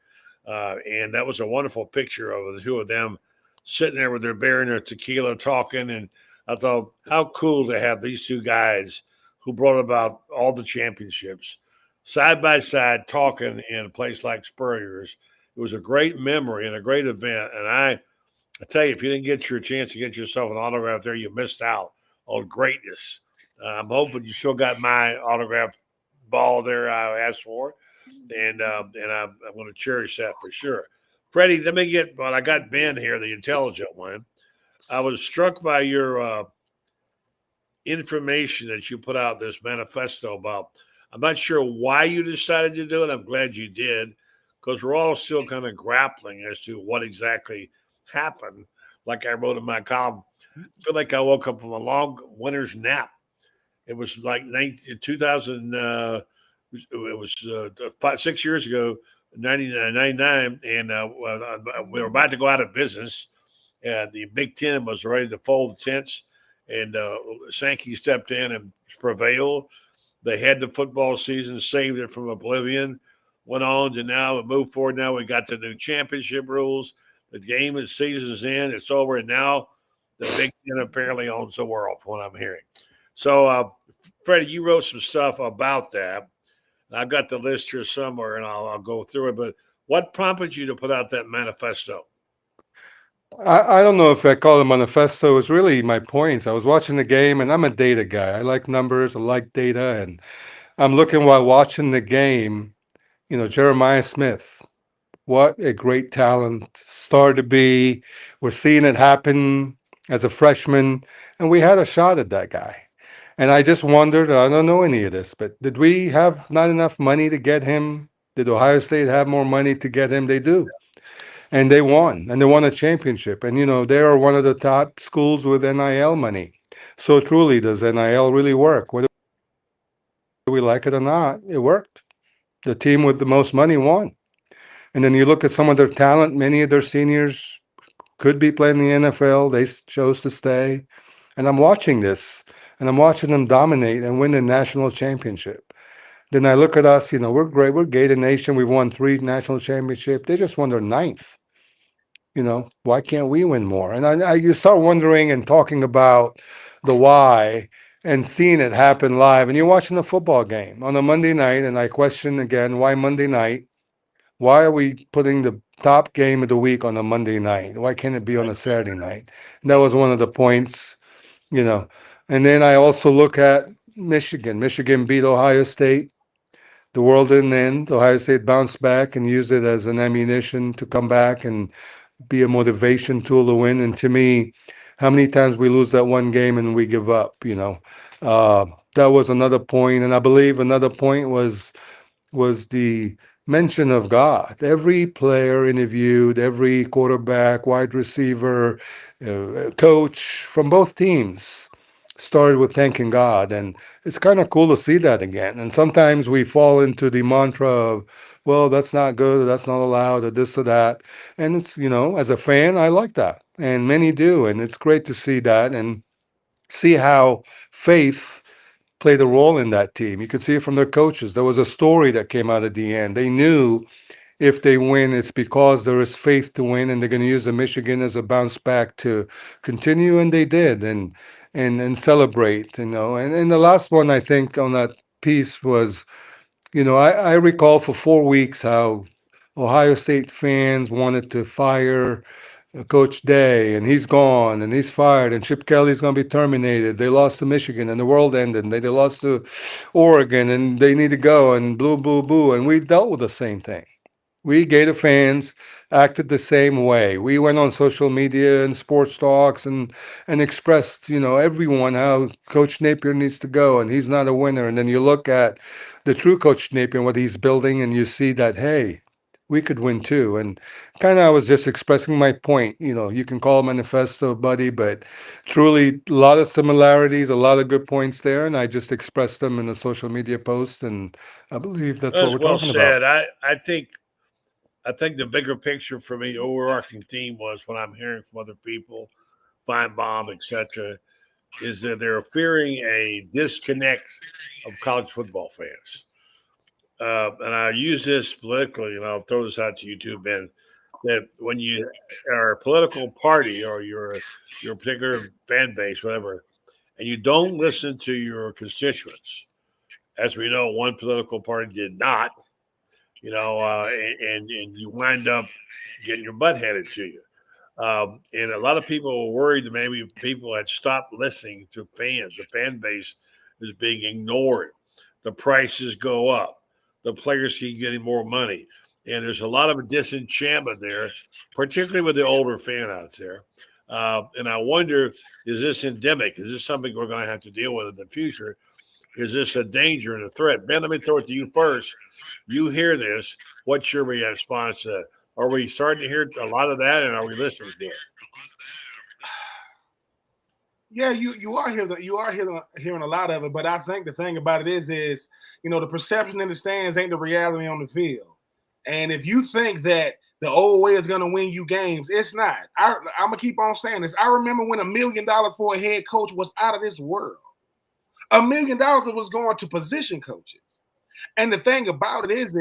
and that was a wonderful picture of the two of them sitting there with their beer and their tequila talking. And I thought, how cool to have these two guys who brought about all the championships side by side talking in a place like Spurrier's. It was a great memory and a great event, and I tell you, if you didn't get your chance to get yourself an autograph there, you missed out on greatness. I'm hoping you still got my autograph ball there I asked for, and I'm going to cherish that for sure. Freddie, let me get. Well, I got Ben here, the intelligent one. I was struck by your information that you put out this manifesto about. I'm not sure why you decided to do it. I'm glad you did because we're all still kind of grappling as to what exactly happened. Like I wrote in my column, I feel like I woke up from a long winter's nap. It was like 2000. It was 6 years ago, 99, and we were about to go out of business. The Big Ten was ready to fold the tents, and Sankey stepped in and prevailed. They had the football season, saved it from oblivion, went on to now and move forward. Now we got the new championship rules. The game is season's in, it's over, and now the Big Ten apparently owns the world, from what I'm hearing. So, Freddie, you wrote some stuff about that. I've got the list here somewhere, and I'll go through it. But what prompted you to put out that manifesto? I don't know if I call it manifesto. It was really my points. I was watching the game, and I'm a data guy. I like numbers, I like data, and I'm looking while watching the game. You know, Jeremiah Smith, what a great talent, star to be. We're seeing it happen as a freshman, and we had a shot at that guy. And I just wondered, I don't know any of this, but did we have not enough money to get him? Did Ohio State have more money to get him? They do. And they won a championship. And, you know, they are one of the top schools with NIL money. So truly, does NIL really work? Whether we like it or not, it worked. The team with the most money won. And then you look at some of their talent, many of their seniors could be playing in the NFL. They chose to stay. And I'm watching this, and I'm watching them dominate and win the national championship. Then I look at us, you know, we're great. We're Gator Nation. We've won 3 national championships. They just won their ninth. You know, why can't we win more? And you start wondering and talking about the why and seeing it happen live. And you're watching a football game on a Monday night, and I question again, why Monday night? Why are we putting the top game of the week on a Monday night? Why can't it be on a Saturday night? And that was one of the points, you know. And then I also look at Michigan. Michigan beat Ohio State. The world didn't end. Ohio State bounced back and used it as an ammunition to come back and be a motivation tool to win. And to me, how many times we lose that one game and we give up, you know? That was another point. And I believe another point was the mention of God. Every player interviewed, every quarterback, wide receiver, coach from both teams started with thanking God. And it's kind of cool to see that again. And sometimes we fall into the mantra of, well, that's not good, or that's not allowed, or this or that. And it's, you know, as a fan, I like that. And many do. And it's great to see that and see how faith played a role in that team. You could see it from their coaches. There was a story that came out at the end. They knew if they win, it's because there is faith to win, and they're going to use the Michigan as a bounce back to continue, and they did, and celebrate, you know. And the last one I think on that piece was, you know, I recall for 4 weeks how Ohio State fans wanted to fire Coach Day, and he's gone, and he's fired, and Chip Kelly's going to be terminated. They lost to Michigan, and the world ended. And they lost to Oregon, and they need to go, and boo, boo, boo. And we dealt with the same thing. We Gator fans acted the same way. We went on social media and sports talks and expressed, you know, everyone how Coach Napier needs to go, and he's not a winner. And then you look at the true Coach Napier and what he's building, and you see that, hey, we could win too. And kind of I was just expressing my point. You can call it manifesto, buddy, but truly a lot of similarities, a lot of good points there. And I just expressed them in a social media post. And I believe that's what That's we're well talking about. said. I think the bigger picture for me, overarching theme was what I'm hearing from other people, Feinbaum, etc., is that they're fearing a disconnect of college football fans. And I use this politically, and I'll throw this out to you too, Ben. That when you are a political party or your particular fan base, whatever, and you don't listen to your constituents, as we know, one political party did not, and you wind up getting your butt handed to you. And a lot of people were worried that maybe people had stopped listening to fans. The fan base is being ignored. The prices go up. The players keep getting more money. And there's a lot of disenchantment there, particularly with the older fan out there. And I wonder, is this endemic? Is this something we're going to have to deal with in the future? Is this a danger and a threat? Ben, let me throw it to you first. You hear this. What's your response to that? Are we starting to hear a lot of that, and are we listening to it? Yeah, you are hearing a lot of it, but I think the thing about it is the perception in the stands ain't the reality on the field. And if you think that the old way is going to win you games, it's not. I'm gonna keep on saying this. I remember when $1 million for a head coach was out of this world. $1 million was going to position coaches. And the thing about it is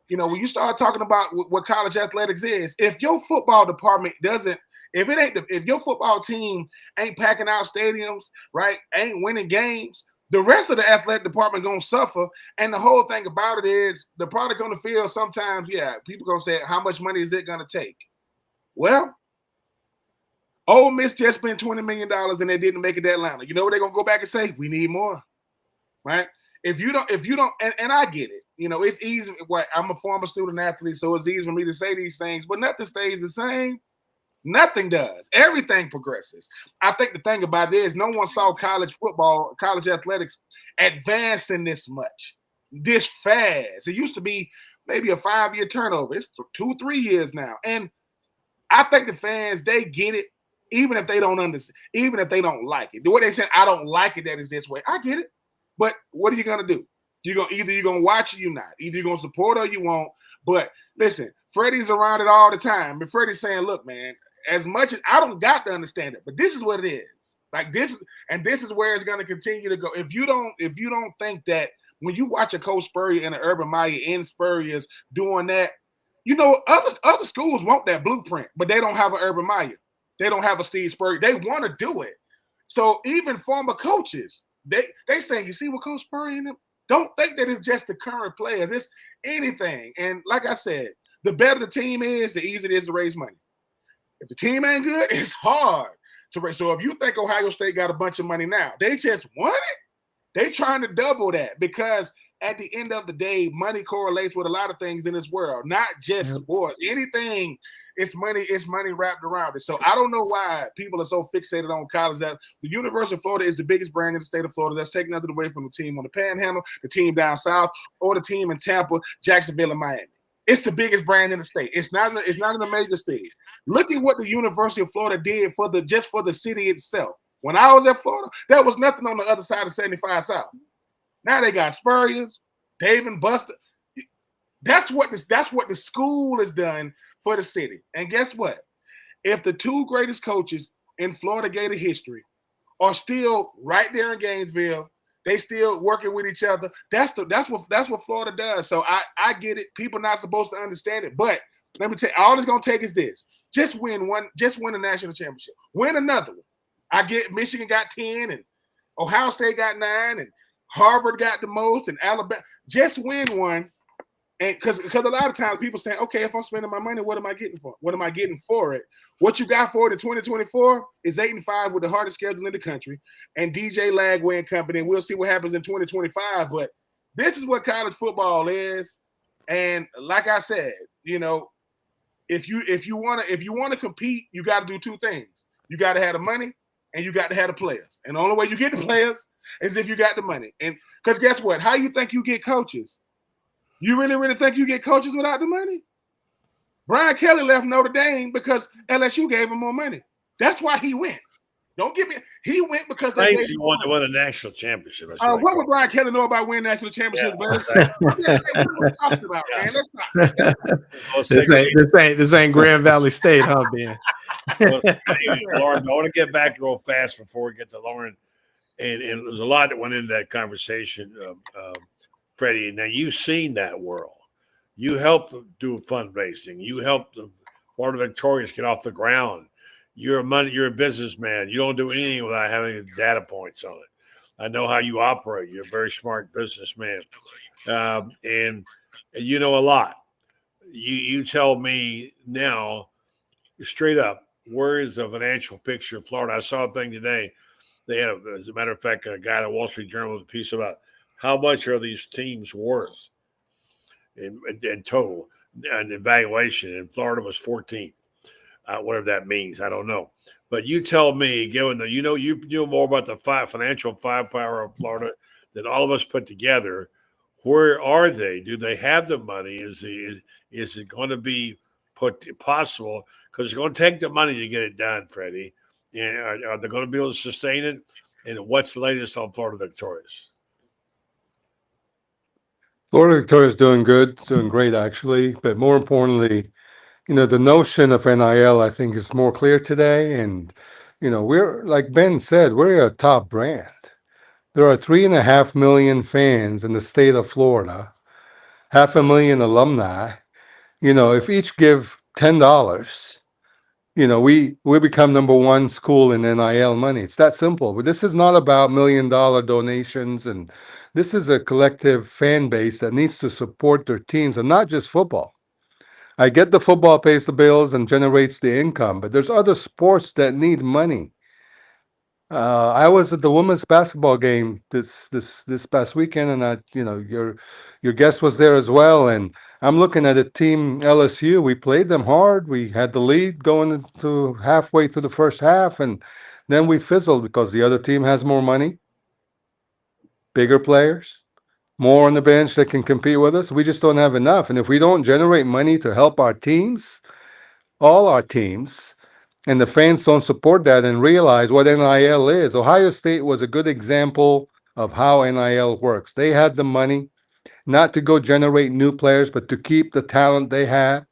when you start talking about what college athletics is, if your football department doesn't, if your football team ain't packing out stadiums, right, ain't winning games, the rest of the athletic department gonna suffer. And the whole thing about it is the product on the field. Sometimes, people gonna say, how much money is it gonna take? Well, Ole Miss just spent $20 million and they didn't make it that line. You know what they're gonna go back and say? We need more, right? If you don't, and I get it. It's easy. I'm a former student athlete, so it's easy for me to say these things, but nothing stays the same. Nothing does. Everything progresses. I think the thing about it is no one saw college football, college athletics advancing this much, this fast. It used to be maybe a 5-year turnover. It's 2-3 years now. And I think the fans, they get it, even if they don't understand, even if they don't like it. The way they say, I don't like it that is this way. I get it. But what are you going to do? You're going to watch or you're not. Either you're going to support or you won't. But listen, Freddie's around it all the time. And Freddie's saying, look, man, as much as I don't got to understand it, but this is what it is. Like this is where it's going to continue to go. If you don't think that when you watch a Coach Spurrier and an Urban Meyer in Spurrier's doing that, other schools want that blueprint, but they don't have an Urban Meyer. They don't have a Steve Spurrier. They want to do it. So even former coaches, they saying, you see what Coach Spurrier and them? Don't think that it's just the current players. It's anything. And like I said, the better the team is, the easier it is to raise money. If the team ain't good, it's hard to raise. So if you think Ohio State got a bunch of money now, they just won it. They trying to double that because at the end of the day, money correlates with a lot of things in this world, not just sports. Anything, it's money wrapped around it. So I don't know why people are so fixated on college. That the University of Florida is the biggest brand in the state of Florida. That's taking nothing away from the team on the Panhandle, the team down south, or the team in Tampa, Jacksonville, and Miami. It's the biggest brand in the state. It's not in a major city. Look at what the University of Florida did for the city itself. When I was at Florida, there was nothing on the other side of 75 South. Now they got Spurriers, Dave and Buster. That's what the school has done for the city. And guess what? If the two greatest coaches in Florida Gator history are still right there in Gainesville, they still working with each other. That's what Florida does. So I get it. People not supposed to understand it, but let me tell you, all it's gonna take is this: just win a national championship, win another one. I get Michigan got 10, and Ohio State got 9, and Harvard got the most, and Alabama. Just win one, and because a lot of times people say, okay, if I'm spending my money, what am I getting for? What am I getting for it? What you got for it in 2024 is 8-5 with the hardest schedule in the country, and DJ Lagway and company. And we'll see what happens in 2025. But this is what college football is, and like I said, if you want to compete, you got to do two things. You got to have the money, and you got to have the players. And the only way you get the players is if you got the money. And because guess what? How you think you get coaches? You really, really think you get coaches without the money? Brian Kelly left Notre Dame because LSU gave him more money. That's why he went. Don't get me. He went because they gave He him wanted to money. win a national championship. What would Brian Kelly know about winning national championships, Yeah, man? exactly. I'm just saying, what are we talking about, man? Let's not. This ain't Grand Valley State, huh, Ben? Lauren, I want to get back real fast before we get to Lauren. And there's a lot that went into that conversation, Freddie. Now, you've seen that world. You helped them do fundraising. You helped the Florida Victorious get off the ground. You're a businessman. You don't do anything without having data points on it. I know how you operate. You're a very smart businessman, and you know a lot. You tell me now, straight up, where is the financial picture of Florida? I saw a thing today. They had, as a matter of fact, a guy at the Wall Street Journal with a piece about how much are these teams worth in total and evaluation. And Florida was 14th. Whatever that means, I don't know. But you tell me, given that you know more about the financial firepower of Florida than all of us put together, where are they? Do they have the money? Is it going to be possible? Because it's going to take the money to get it done, Freddie. And are they going to be able to sustain it? And what's the latest on Florida Victorious? Florida Victorious doing good, doing great actually. But more importantly, the notion of NIL, I think, is more clear today. And, we're, like Ben said, we're a top brand. There are 3.5 million fans in the state of Florida, 500,000 alumni. If each give $10, we become number one school in NIL money. It's that simple. But this is not about $1 million donations. And this is a collective fan base that needs to support their teams, and not just football. I get the football pays the bills and generates the income, but there's other sports that need money. I was at the women's basketball game this past weekend, and your guest was there as well. And I'm looking at a team LSU. We played them hard. We had the lead going into halfway through the first half, and then we fizzled because the other team has more money, bigger players, more on the bench that can compete with us. We just don't have enough. And if we don't generate money to help our teams, all our teams, and the fans don't support that and realize what NIL is, Ohio State was a good example of how NIL works. They had the money not to go generate new players, but to keep the talent they have.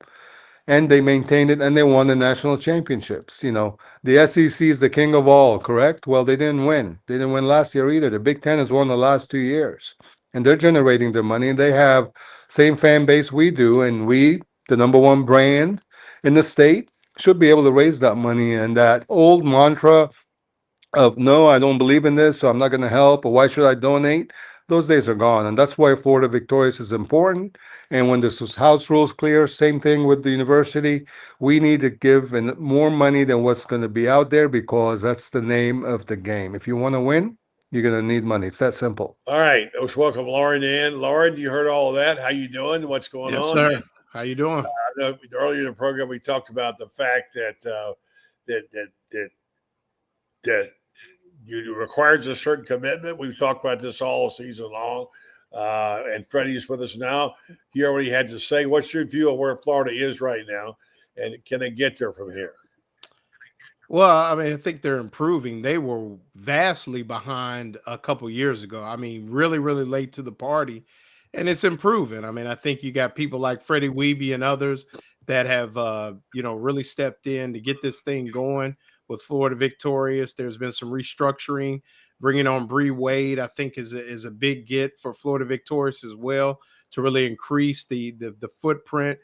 And they maintained it, and they won the national championships. The SEC is the king of all, correct? Well, they didn't win. They didn't win last year either. The Big Ten has won the last 2 years. And they're generating their money, and they have same fan base we do, and we, the number one brand in the state, should be able to raise that money. And that old mantra of, no, I don't believe in this, so I'm not going to help, or why should I donate? Those days are gone. And that's why Florida Victorious is important. And when this was house rules clear, same thing with the university, we need to give more money than what's going to be out there, because that's the name of the game. If you want to win, you're going to need money. It's that simple. All right. Let's welcome Lauren in. Lauren, you heard all of that. How you doing? What's going on? Yes, sir. How you doing? Earlier in the program, we talked about the fact that you requires a certain commitment. We've talked about this all season long. And Freddie's with us now. He already had to say, what's your view of where Florida is right now? And can they get there from here? Well, I think they're improving. They were vastly behind a couple years ago. Really, really late to the party, and it's improving. I think you got people like Freddie Weeby and others that have, really stepped in to get this thing going with Florida Victorious. There's been some restructuring, bringing on Bree Wade, I think is a big get for Florida Victorious as well, to really increase the footprint.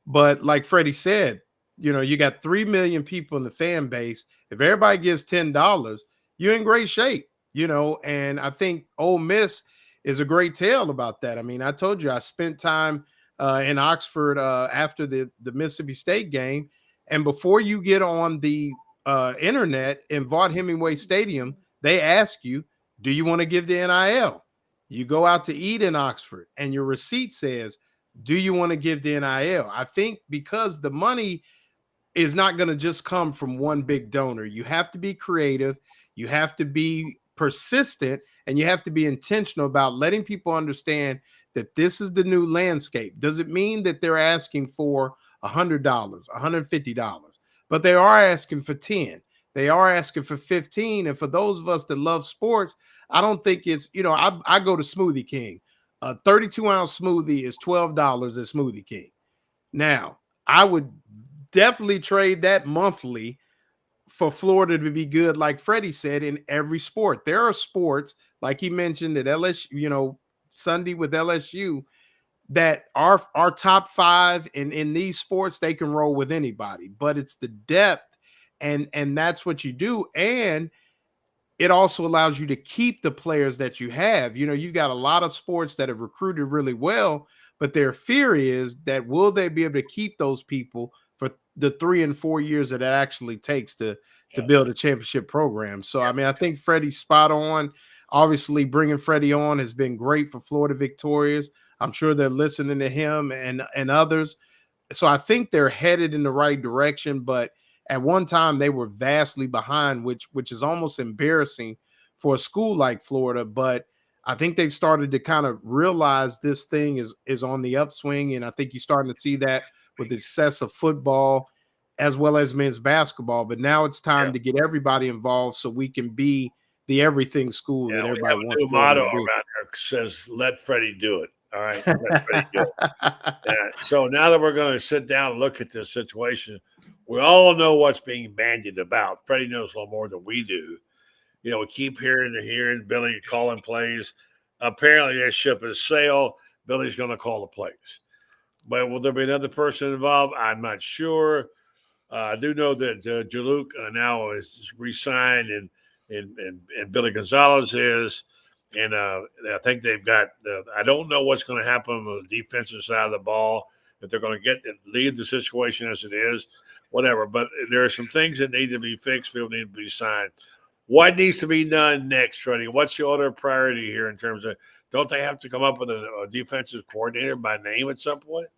But like Freddie said, you got 3 million people in the fan base. If everybody gives $10, you're in great shape, and I think Ole Miss is a great tale about that. I told you I spent time in Oxford after the Mississippi State game. And before you get on the internet in Vaught Hemingway Stadium, they ask you, do you want to give the NIL? You go out to eat in Oxford and your receipt says, do you want to give the NIL? I think because the money is not going to just come from one big donor. You have to be creative. You have to be persistent, and you have to be intentional about letting people understand that this is the new landscape. Does it mean that they're asking for $100, $150, but they are asking for 10. They are asking for 15. And for those of us that love sports, I don't think it's, I go to Smoothie King. A 32-ounce smoothie is $12 at Smoothie King. Now, I would definitely trade that monthly for Florida to be good, like Freddie said, in every sport. There are sports, like he mentioned at LSU, Sunday with LSU, that our top five in these sports, they can roll with anybody, but it's the depth, and that's what you do. And it also allows you to keep the players that you have. You've got a lot of sports that have recruited really well, but their fear is that will they be able to keep those people for the 3 and 4 years that it actually takes to build a championship program. So, I mean, I think Freddie's spot on. Obviously, bringing Freddie on has been great for Florida Victorious. I'm sure they're listening to him and others. So I think they're headed in the right direction, but at one time they were vastly behind, which is almost embarrassing for a school like Florida. But I think they've started to kind of realize this thing is on the upswing, and I think you're starting to see that with the success of football as well as men's basketball. But now it's time to get everybody involved so we can be the everything school that everybody wants. We have a new motto around here that says, "Let Freddie do it." All right. Let Freddie do it. So now that we're going to sit down and look at this situation, we all know what's being bandied about. Freddie knows a little more than we do. We keep hearing Billy calling plays. Apparently, that ship has sailed. Billy's going to call the plays. But will there be another person involved? I'm not sure. I do know that Jaluk now is re-signed, and Billy Gonzalez is. And I think they've got I don't know what's going to happen on the defensive side of the ball, if they're going to leave the situation as it is, whatever. But there are some things that need to be fixed. People need to be signed. What needs to be done next, Freddie? What's the order of priority here in terms of, don't they have to come up with a defensive coordinator by name at some point?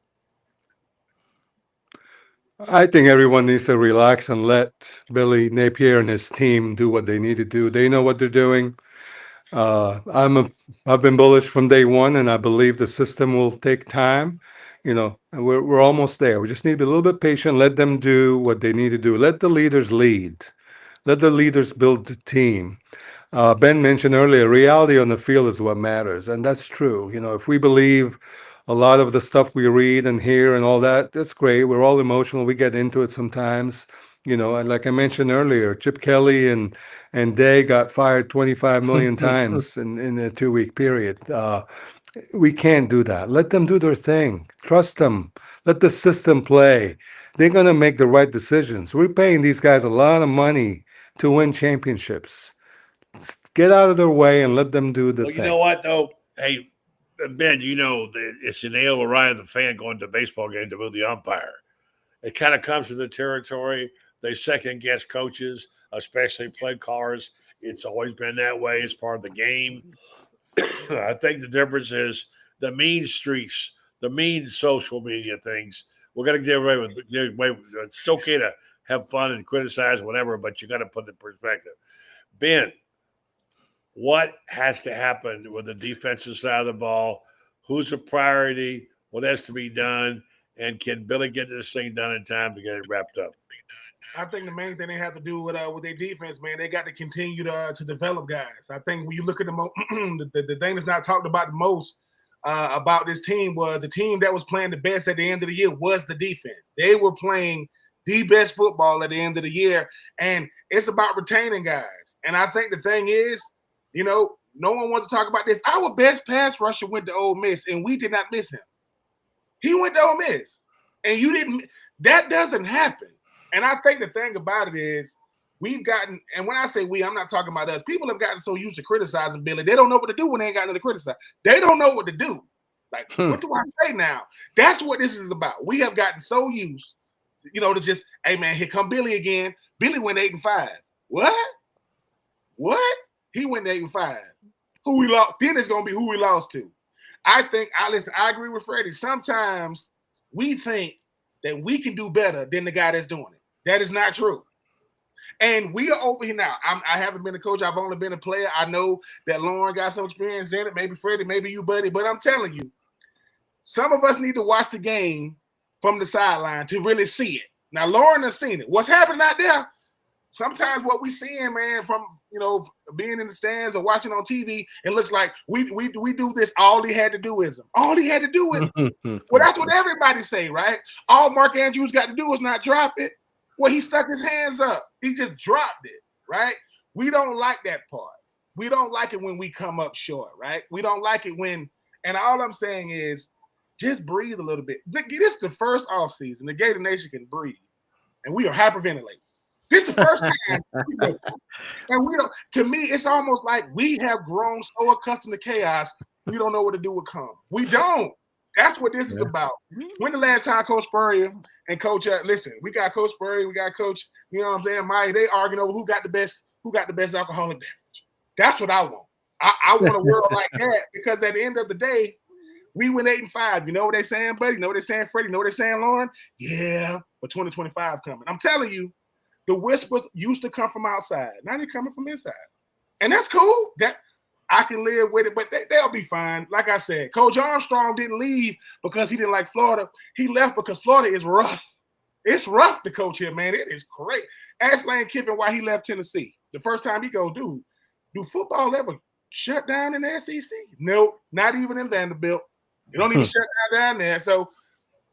I think everyone needs to relax and let Billy Napier and his team do what they need to do. They know what they're doing. I've been bullish from day one, and I believe the system will take time. And we're almost there. We just need to be a little bit patient. Let them do what they need to do. Let the leaders lead. Let the leaders build the team. Ben mentioned earlier, reality on the field is what matters, and that's true. If we believe a lot of the stuff we read and hear and all that, that's great. We're all emotional. We get into it sometimes. And like I mentioned earlier, Chip Kelly and Day got fired 25 million times in a 2-week period. We can't do that. Let them do their thing. Trust them. Let the system play. They're going to make the right decisions. We're paying these guys a lot of money to win championships. Get out of their way and let them do the thing. You know what, though? Hey, Ben, it's inalienable right of the fan going to a baseball game to move the umpire. It kind of comes to the territory. They second-guess coaches, especially play callers. It's always been that way. It's part of the game. I think the difference is the mean streaks, the mean social media things. We're going to get away with it's okay to have fun and criticize whatever, but you got to put it in perspective. Ben, what has to happen with the defensive side of the ball? Who's a priority? What has to be done? And can Billy get this thing done in time to get it wrapped up? I think the main thing they have to do with their defense, man, they got to continue to develop guys. I think when you look at the thing that's not talked about the most about this team was the team that was playing the best at the end of the year was the defense. They were playing the best football at the end of the year, and it's about retaining guys. And I think the thing is, no one wants to talk about this. Our best pass rusher went to Ole Miss, and we did not miss him. He went to Ole Miss, and you didn't. That doesn't happen. And I think the thing about it is we've gotten, and when I say we, I'm not talking about us. People have gotten so used to criticizing Billy, they don't know what to do when they ain't got nothing to criticize. They don't know what to do. Like, what do I say now? That's what this is about. We have gotten so used, to just, hey, man, here come Billy again. Billy went 8-5. What? He went 8-5. Who we lost? Then it's going to be who we lost to. I agree with Freddie. Sometimes we think that we can do better than the guy that's doing it. That is not true. And we are over here now. I haven't been a coach. I've only been a player. I know that Lauren got some experience in it. Maybe Freddie, maybe you, buddy. But I'm telling you, some of us need to watch the game from the sideline to really see it. Now, Lauren has seen it. What's happening out there? Sometimes what we seeing, man, from being in the stands or watching on TV, it looks like we do this. All he had to do is him. All he had to do is. Well, that's what everybody say, right? All Mark Andrews got to do is not drop it. Well, he stuck his hands up. He just dropped it, right? We don't like that part. We don't like it when we come up short, right? We don't like it when, and all I'm saying is just breathe a little bit. This is the first offseason. The Gator Nation can breathe, and we are hyperventilating. This is the first time and we don't. To me, it's almost like we have grown so accustomed to chaos, we don't know what to do with calm. We don't. That's what this is about. When the last time Coach Spurrier and Coach, listen, we got Coach Spurrier, we got Coach, you know what I'm saying, Mike, they arguing over who got the best alcoholic beverage. That's what I want. I want a world like that, because at the end of the day, we went 8-5. You know what they saying, buddy? You know what they saying, Freddie? You know what they saying, Lauren? Yeah, but 2025 coming. I'm telling you, the whispers used to come from outside. Now they're coming from inside. And that's cool. That I can live with it, but they'll be fine. Like I said, Coach Armstrong didn't leave because he didn't like Florida. He left because Florida is rough. It's rough to coach here, man. It is great. Ask Lane Kiffin why he left Tennessee. The first time he goes, dude, do football ever shut down in the SEC? Nope, not even in Vanderbilt. You don't even shut down there. So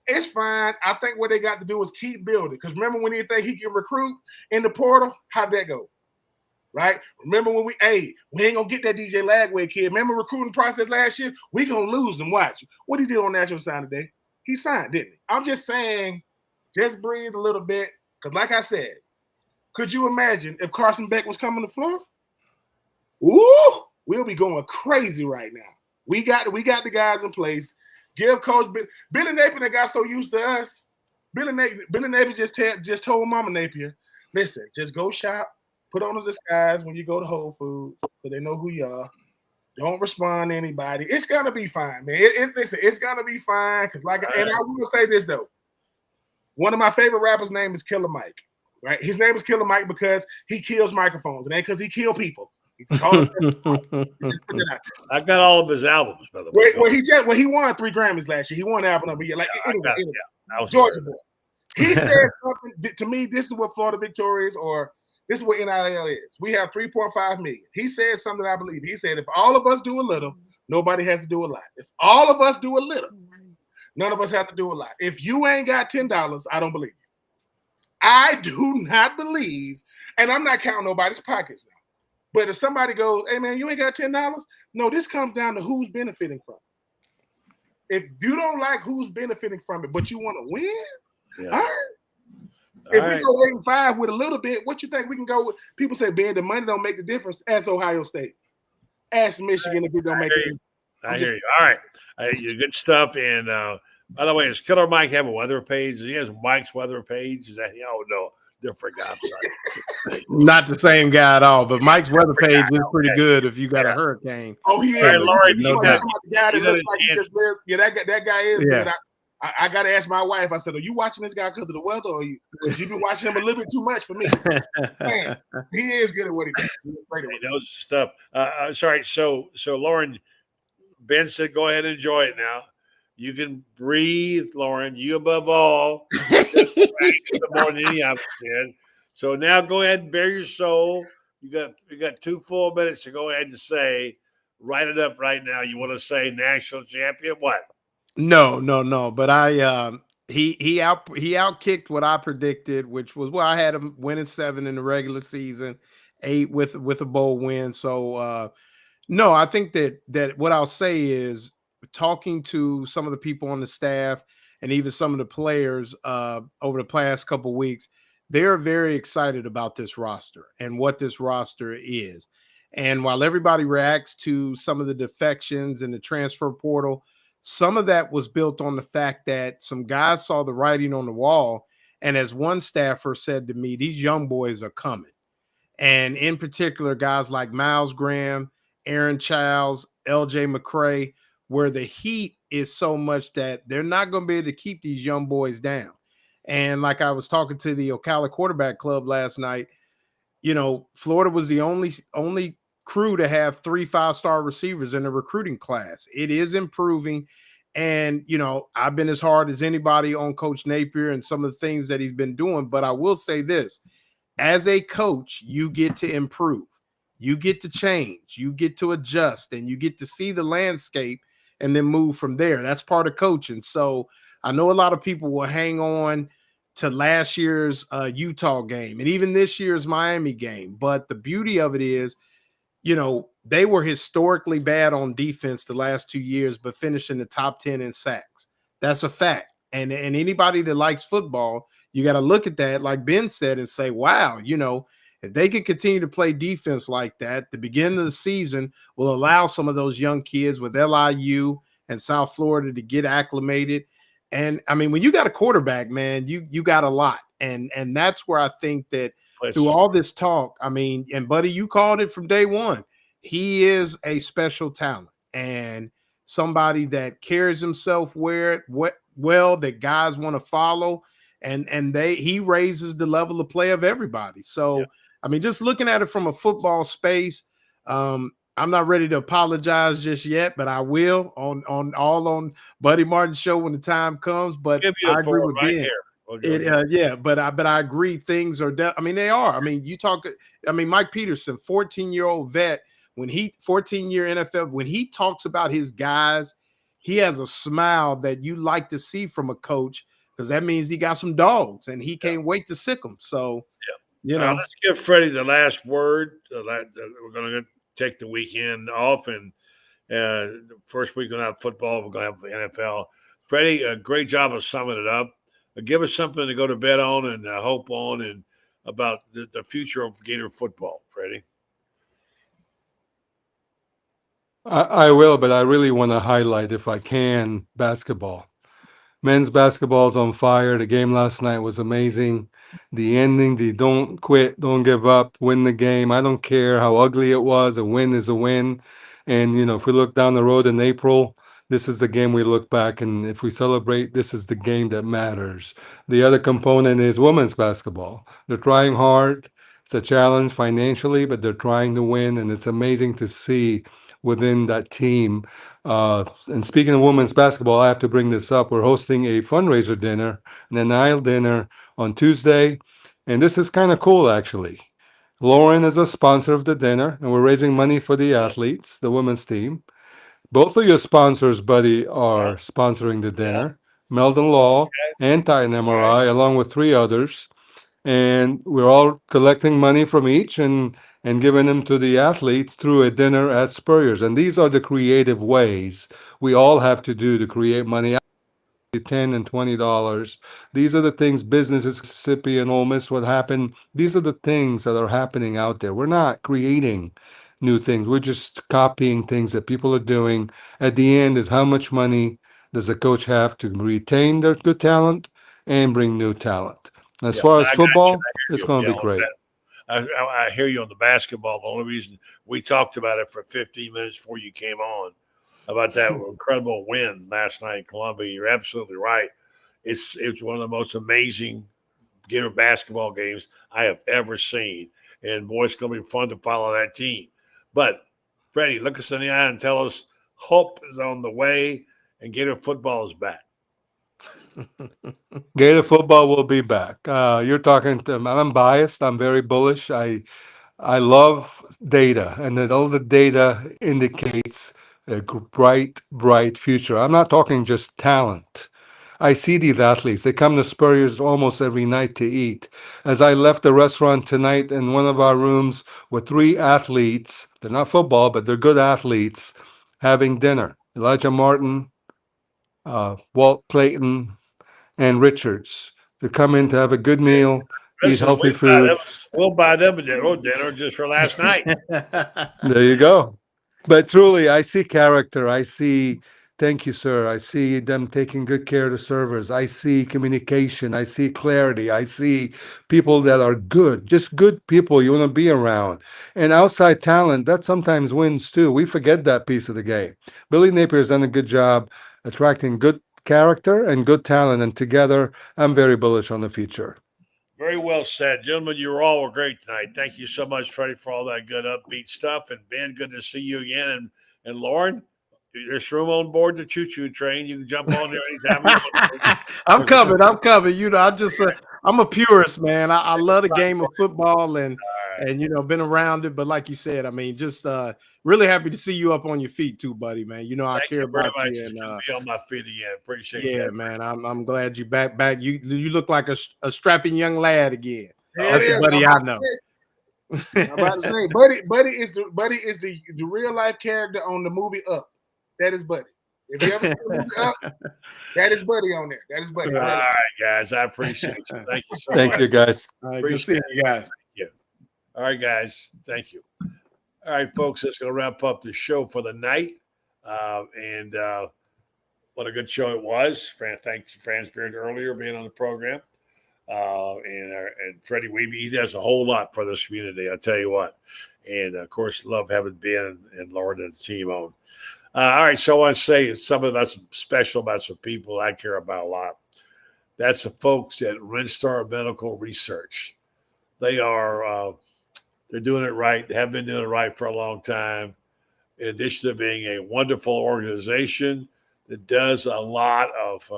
it's fine. I think what they got to do is keep building. Because remember when he think he can recruit in the portal? How'd that go? Right? Remember when we ain't gonna get that DJ Lagway kid. Remember recruiting process last year? We gonna lose him. Watch. What he did on National Sign today? He signed, didn't he? I'm just saying, just breathe a little bit. Because like I said, could you imagine if Carson Beck was coming to Florida? Ooh, we'll be going crazy right now. We got the guys in place. Give Coach Billy Napier that got so used to us. Billy Napier just told Mama Napier, listen, just go shop, put on a disguise when you go to Whole Foods so they know who you are. Don't respond to anybody. It's gonna be fine, man. Listen, it's gonna be fine. And I will say this though. One of my favorite rappers' name is Killer Mike. Right? His name is Killer Mike because he kills microphones. It ain't because he kill people. I got all of his albums, by the way. He won 3 Grammys last year. He won album of the year. Anyway, Georgia boy. He said something to me. This is what Florida Victoria is, or this is what NIL is. We have 3.5 million. He said something I believe. He said, if all of us do a little, nobody has to do a lot. If all of us do a little, none of us have to do a lot. If you ain't got $10, I don't believe you. I do not believe, and I'm not counting nobody's pockets now. But if somebody goes, hey, man, you ain't got $10, no, this comes down to who's benefiting from it. If you don't like who's benefiting from it, but you want to win, all right. If we go 8-5 with a little bit, what you think we can go with? People say, Ben, the money don't make the difference. Ask Ohio State. Ask Michigan if it don't make the difference. I hear you. All right. Good stuff. And by the way, does Killer Mike have a weather page? He has Mike's weather page. Is that, no. Different guy. I'm sorry. Not the same guy at all, but Mike's weather page is pretty good if you got a hurricane. Oh, he is. Right, Laurie, no doubt. That guy is. Yeah. I got to ask my wife. I said, are you watching this guy because of the weather, or because you've been watching him a little bit too much for me? Man, he is good at what he does. He knows stuff. Sorry. So Lauren, Ben said, go ahead and enjoy it now. You can breathe, Lauren. You above all. More than any of us did. So now go ahead and bare your soul. You got 2 full minutes to go ahead and say, write it up right now. You want to say national champion? What? No. But he outkicked what I predicted, which was I had him winning 7 in the regular season, 8 with a bowl win. So no, I think that what I'll say is, talking to some of the people on the staff and even some of the players over the past couple of weeks, they're very excited about this roster and what this roster is. And while everybody reacts to some of the defections in the transfer portal, some of that was built on the fact that some guys saw the writing on the wall. And as one staffer said to me, these young boys are coming. And in particular, guys like Miles Graham, Aaron Childs, LJ McCray, where the heat is so much that they're not going to be able to keep these young boys down. And like I was talking to the Ocala Quarterback Club last night, Florida was the only crew to have 3 5-star receivers in the recruiting class. It is improving. And, I've been as hard as anybody on Coach Napier and some of the things that he's been doing. But I will say this, as a coach, you get to improve, you get to change, you get to adjust, and you get to see the landscape and then move from there. That's part of coaching. So I know a lot of people will hang on to last year's Utah game and even this year's Miami game. But the beauty of it is, they were historically bad on defense the last 2 years, but finished in the top 10 in sacks. That's a fact. And anybody that likes football, you got to look at that, like Ben said, and say, wow, if they can continue to play defense like that, the beginning of the season will allow some of those young kids with LIU and South Florida to get acclimated. And I mean, when you got a quarterback, man, you got a lot. And that's where I think that through all this talk, I mean, and Buddy, you called it from day one. He is a special talent and somebody that carries himself well, that guys want to follow, and he raises the level of play of everybody. So, I mean, just looking at it from a football space, I'm not ready to apologize just yet, but I will on Buddy Martin's show when the time comes. But I agree with Ben. But I agree. Things are. I mean, they are. I mean, Mike Peterson, 14-year-old vet, 14-year NFL, when he talks about his guys, he has a smile that you like to see from a coach, because that means he got some dogs and he can't wait to sick them. So, let's give Freddie the last word. We're going to take the weekend off, and first week we're going to have football. We're going to have the NFL. Freddie, a great job of summing it up. Give us something to go to bed on and hope on, and about the future of Gator football, Freddie. I will, but I really want to highlight, if I can, basketball. Men's basketball is on fire. The game last night was amazing. The ending, the don't quit, don't give up, win the game. I don't care how ugly it was. A win is a win. And, if we look down the road in April, this is the game we look back, and if we celebrate, this is the game that matters. The other component is women's basketball. They're trying hard. It's a challenge financially, but they're trying to win, and it's amazing to see within that team. And speaking of women's basketball, I have to bring this up. We're hosting a fundraiser dinner, an aisle dinner on Tuesday, and this is kind of cool, actually. Lauren is a sponsor of the dinner, and we're raising money for the athletes, the women's team. Both of your sponsors, Buddy, are sponsoring the dinner. Meldon Law and Titan MRI, along with 3 others. And we're all collecting money from each and giving them to the athletes through a dinner at Spurrier's. And these are the creative ways we all have to do to create money. $10 and $20. These are the things businesses, Mississippi and Ole Miss, what happened. These are the things that are happening out there. We're not creating new things. We're just copying things that people are doing. At the end is how much money does a coach have to retain their good talent and bring new talent. As far as football, it's going to be great. I hear you on the basketball. The only reason we talked about it for 15 minutes before you came on about that incredible win last night in Columbia. You're absolutely right. It's one of the most amazing Gator basketball games I have ever seen. And boy, it's going to be fun to follow that team. But Freddie, look us in the eye and tell us hope is on the way and Gator football is back. Gator football will be back. You're talking to, I'm biased. I'm very bullish. I love data, and that all the data indicates a bright future. I'm not talking just talent. I see these athletes. They come to Spurrier's almost every night to eat. As I left the restaurant tonight, in one of our rooms were 3 athletes. They're not football, but they're good athletes having dinner. Elijah Martin, Walt Clayton, and Richards. They're coming to have a good meal, eat healthy food. We'll buy them a dinner just for last night. There you go. But truly, I see character. I see, thank you, sir. I see them taking good care of the servers. I see communication. I see clarity. I see people that are good, just good people you want to be around. And outside talent, that sometimes wins too. We forget that piece of the game. Billy Napier has done a good job attracting good character and good talent. And together, I'm very bullish on the future. Very well said. Gentlemen, you all were great tonight. Thank you so much, Freddie, for all that good upbeat stuff. And Ben, good to see you again. And Lauren, there's room on board the choo-choo train. You can jump on there anytime you want. I'm coming. You know, I'm a purist, man. I love the game of football and been around it. But like you said, I mean, just really happy to see you up on your feet too, buddy, man. You know, I care about you. And be on my feet again. Appreciate yeah, that. man. I'm glad you back. You look like a strapping young lad again. Yeah, That's the buddy I know. I'm about to say, Buddy is the real life character on the movie Up. That is Buddy. If you ever see the movie Up, that is Buddy on there. That is Buddy. All right, guys. I appreciate you. Thank you so much. Thank you, guys. All right, good seeing you guys. Thank you. All right, guys. Thank you. All right, folks. That's going to wrap up the show for the night. And what a good show it was. Thanks to Franz Beard earlier being on the program. And Freddie Weeby, he does a whole lot for this community, I'll tell you what. And of course, love having Ben and Lauren and the team on. All right, so I want to say something that's special about some people I care about a lot. That's the folks at Rinstar Medical Research. They're doing it right. They have been doing it right for a long time. In addition to being a wonderful organization that does a lot of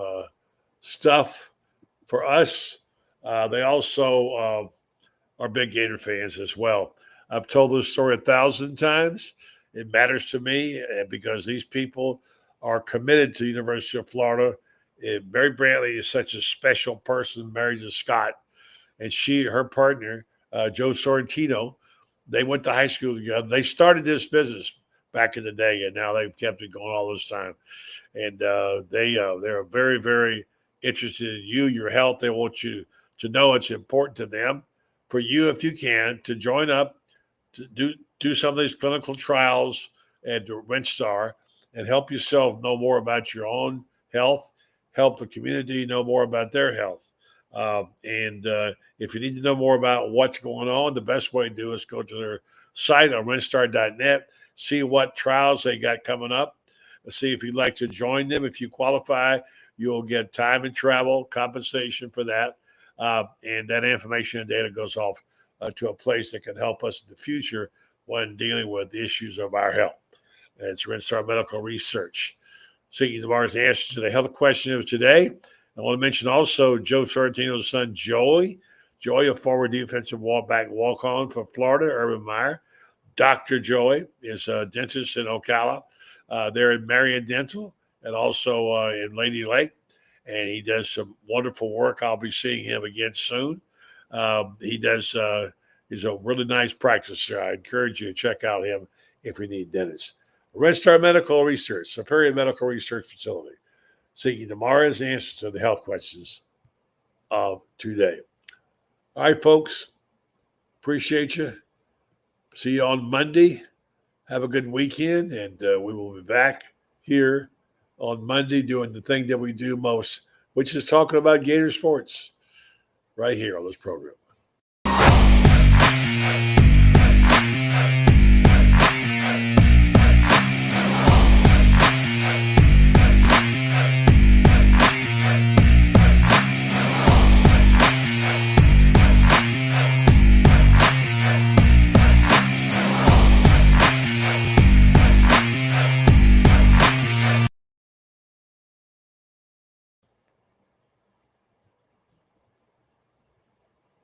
stuff for us, they also are big Gator fans as well. I've told this story 1,000 times. It matters to me because these people are committed to the University of Florida. Mary Brantley is such a special person, married to Scott, and her partner, Joe Sorrentino, they went to high school together. They started this business back in the day, and now they've kept it going all this time. And they're very, very interested in you, your health. They want you to know it's important to them for you, if you can, to join up, to do some of these clinical trials at Rinstar and help yourself know more about your own health, help the community know more about their health. And if you need to know more about what's going on, the best way to do is go to their site on rinstar.net, see what trials they got coming up, see if you'd like to join them. If you qualify, you'll get time and travel compensation for that. And that information and data goes off to a place that can help us in the future when dealing with the issues of our health. It's Rinstar Medical Research. Seeking tomorrow's answer to the health question of today. I want to mention also Joe Sorrentino's son, Joey, a former defensive walk-on for Florida, Urban Meyer. Dr. Joey is a dentist in Ocala. They're in Marion Dental and also in Lady Lake. And he does some wonderful work. I'll be seeing him again soon. He's a really nice practicer. I encourage you to check out him if you need dentists. Rinstar Medical Research, Superior Medical Research Facility, seeking tomorrow's answers to the health questions of today. All right, folks. Appreciate you. See you on Monday. Have a good weekend, and we will be back here on Monday doing the thing that we do most, which is talking about Gator sports right here on this program.